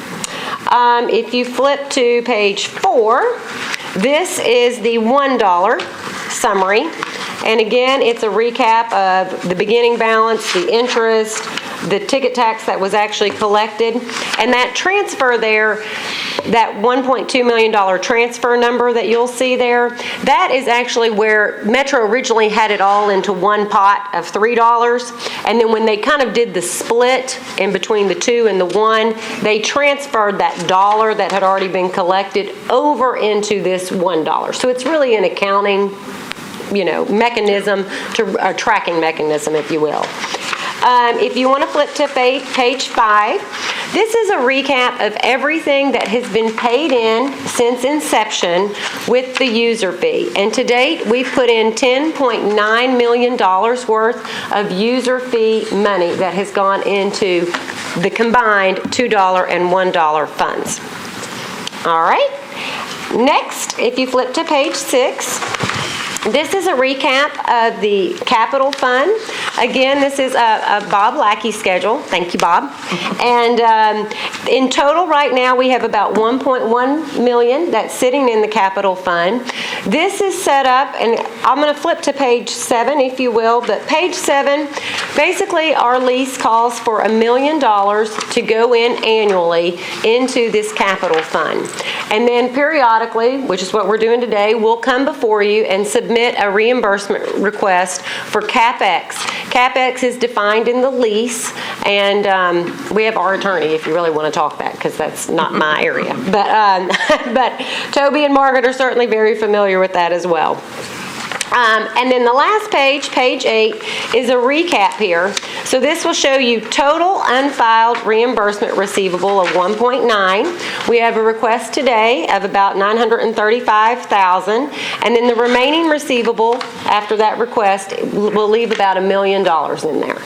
If you flip to page 4, this is the $1 summary. And again, it's a recap of the beginning balance, the interest, the ticket tax that was actually collected. And that transfer there, that $1.2 million transfer number that you'll see there, that is actually where Metro originally had it all into one pot of $3. And then when they kind of did the split in between the 2 and the 1, they transferred that dollar that had already been collected over into this $1. So it's really an accounting mechanism, a tracking mechanism, if you will. If you want to flip to page 5, this is a recap of everything that has been paid in since inception with the user fee. And to date, we've put in $10.9 million worth of user fee money that has gone into the combined $2 and $1 funds. All right. Next, if you flip to page 6, this is a recap of the capital fund. Again, this is a Bob Lackey schedule. Thank you, Bob. And in total right now we have about $1.1 million that's sitting in the capital fund. This is set up, and I'm going to flip to page 7 if you will, but page 7, basically our lease calls for $1 million to go in annually into this capital fund. And then periodically, which is what we're doing today, we'll come before you and submit a reimbursement request for CapEx. CapEx is defined in the lease, and we have our attorney if you really want to talk that, because that's not my area. But Toby and Margaret are certainly very familiar with that as well. And then the last page, page 8, is a recap here. So this will show you total unfiled reimbursement receivable of 1.9. We have a request today of about $935,000, and then the remaining receivable after that request will leave about $1 million in there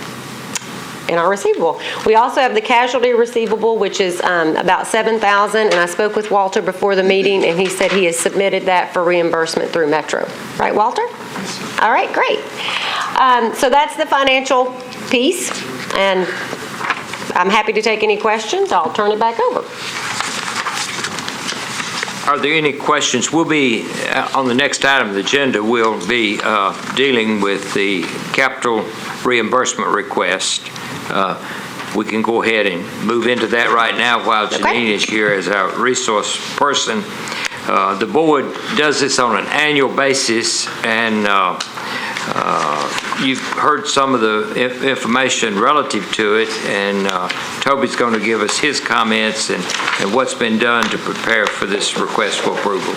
in our receivable. We also have the casualty receivable, which is about $7,000, and I spoke with Walter before the meeting, and he said he has submitted that for reimbursement through Metro. Right, Walter? All right, great. So that's the financial piece, and I'm happy to take any questions. I'll turn it back over. Are there any questions? We'll be, on the next item of the agenda, we'll be dealing with the capital reimbursement request. We can go ahead and move into that right now while Janine is here as our resource person. The board does this on an annual basis, and you've heard some of the information relative to it, and Toby's going to give us his comments and what's been done to prepare for this request for approval.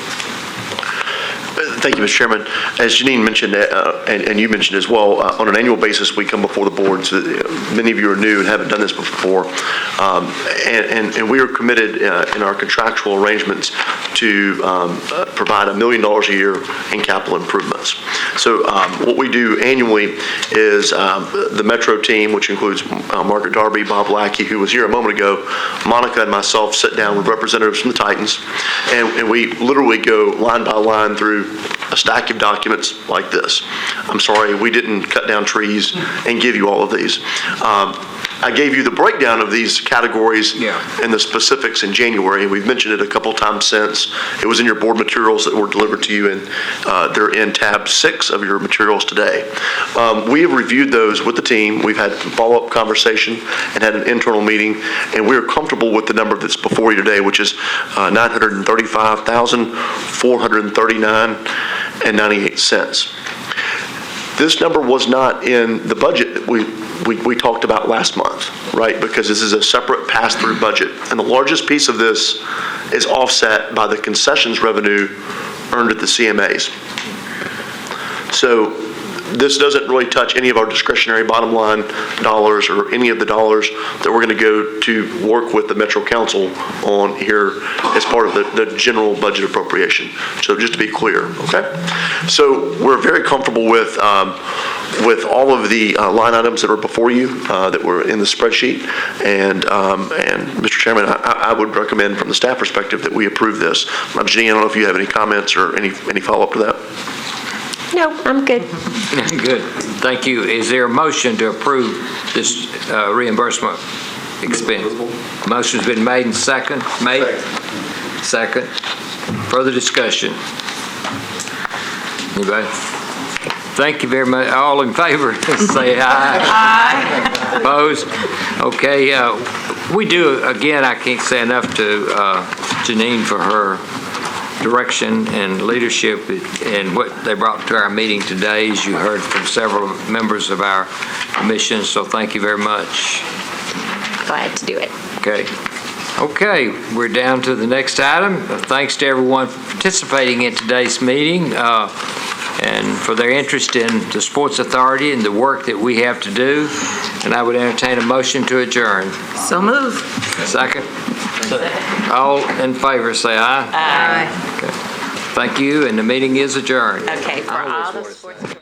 Thank you, Mr. Chairman. As Janine mentioned, and you mentioned as well, on an annual basis, we come before the board. So many of you are new and haven't done this before. And we are committed in our contractual arrangements to provide $1 million a year in capital improvements. So what we do annually is the Metro team, which includes Margaret Darby, Bob Lackey, who was here a moment ago, Monica and myself sit down with representatives from the Titans, and we literally go line by line through a stack of documents like this. I'm sorry, we didn't cut down trees and give you all of these. I gave you the breakdown of these categories and the specifics in January. We've mentioned it a couple times since. It was in your board materials that were delivered to you, and they're in tab 6 of your materials today. We have reviewed those with the team. We've had follow-up conversation and had an internal meeting, and we're comfortable with the number that's before you today, which is $935,439.98. This number was not in the budget that we talked about last month, right? Because this is a separate pass-through budget. And the largest piece of this is offset by the concessions revenue earned at the CMAs. So this doesn't really touch any of our discretionary bottom line dollars or any of the dollars that we're going to go to work with the Metro Council on here as part of the general budget appropriation. So just to be clear, okay? So we're very comfortable with all of the line items that are before you that were in the spreadsheet. And Mr. Chairman, I would recommend from the staff perspective that we approve this. Janine, I don't know if you have any comments or any follow-up to that? No, I'm good. Good. Thank you. Is there a motion to approve this reimbursement expense? Motion's been made and second. Made? Second. Further discussion? Anybody? Thank you very much. All in favor, say aye. Aye. Opposed? Okay. We do, again, I can't say enough to Janine for her direction and leadership and what they brought to our meeting today, as you heard from several members of our commission. So thank you very much. Glad to do it. Okay, we're down to the next item. Thanks to everyone for participating in today's meeting and for their interest in the Sports Authority and the work that we have to do. And I would entertain a motion to adjourn. So move. Second? All in favor, say aye. Aye. Okay. Thank you, and the meeting is adjourned. Okay, for all the sports.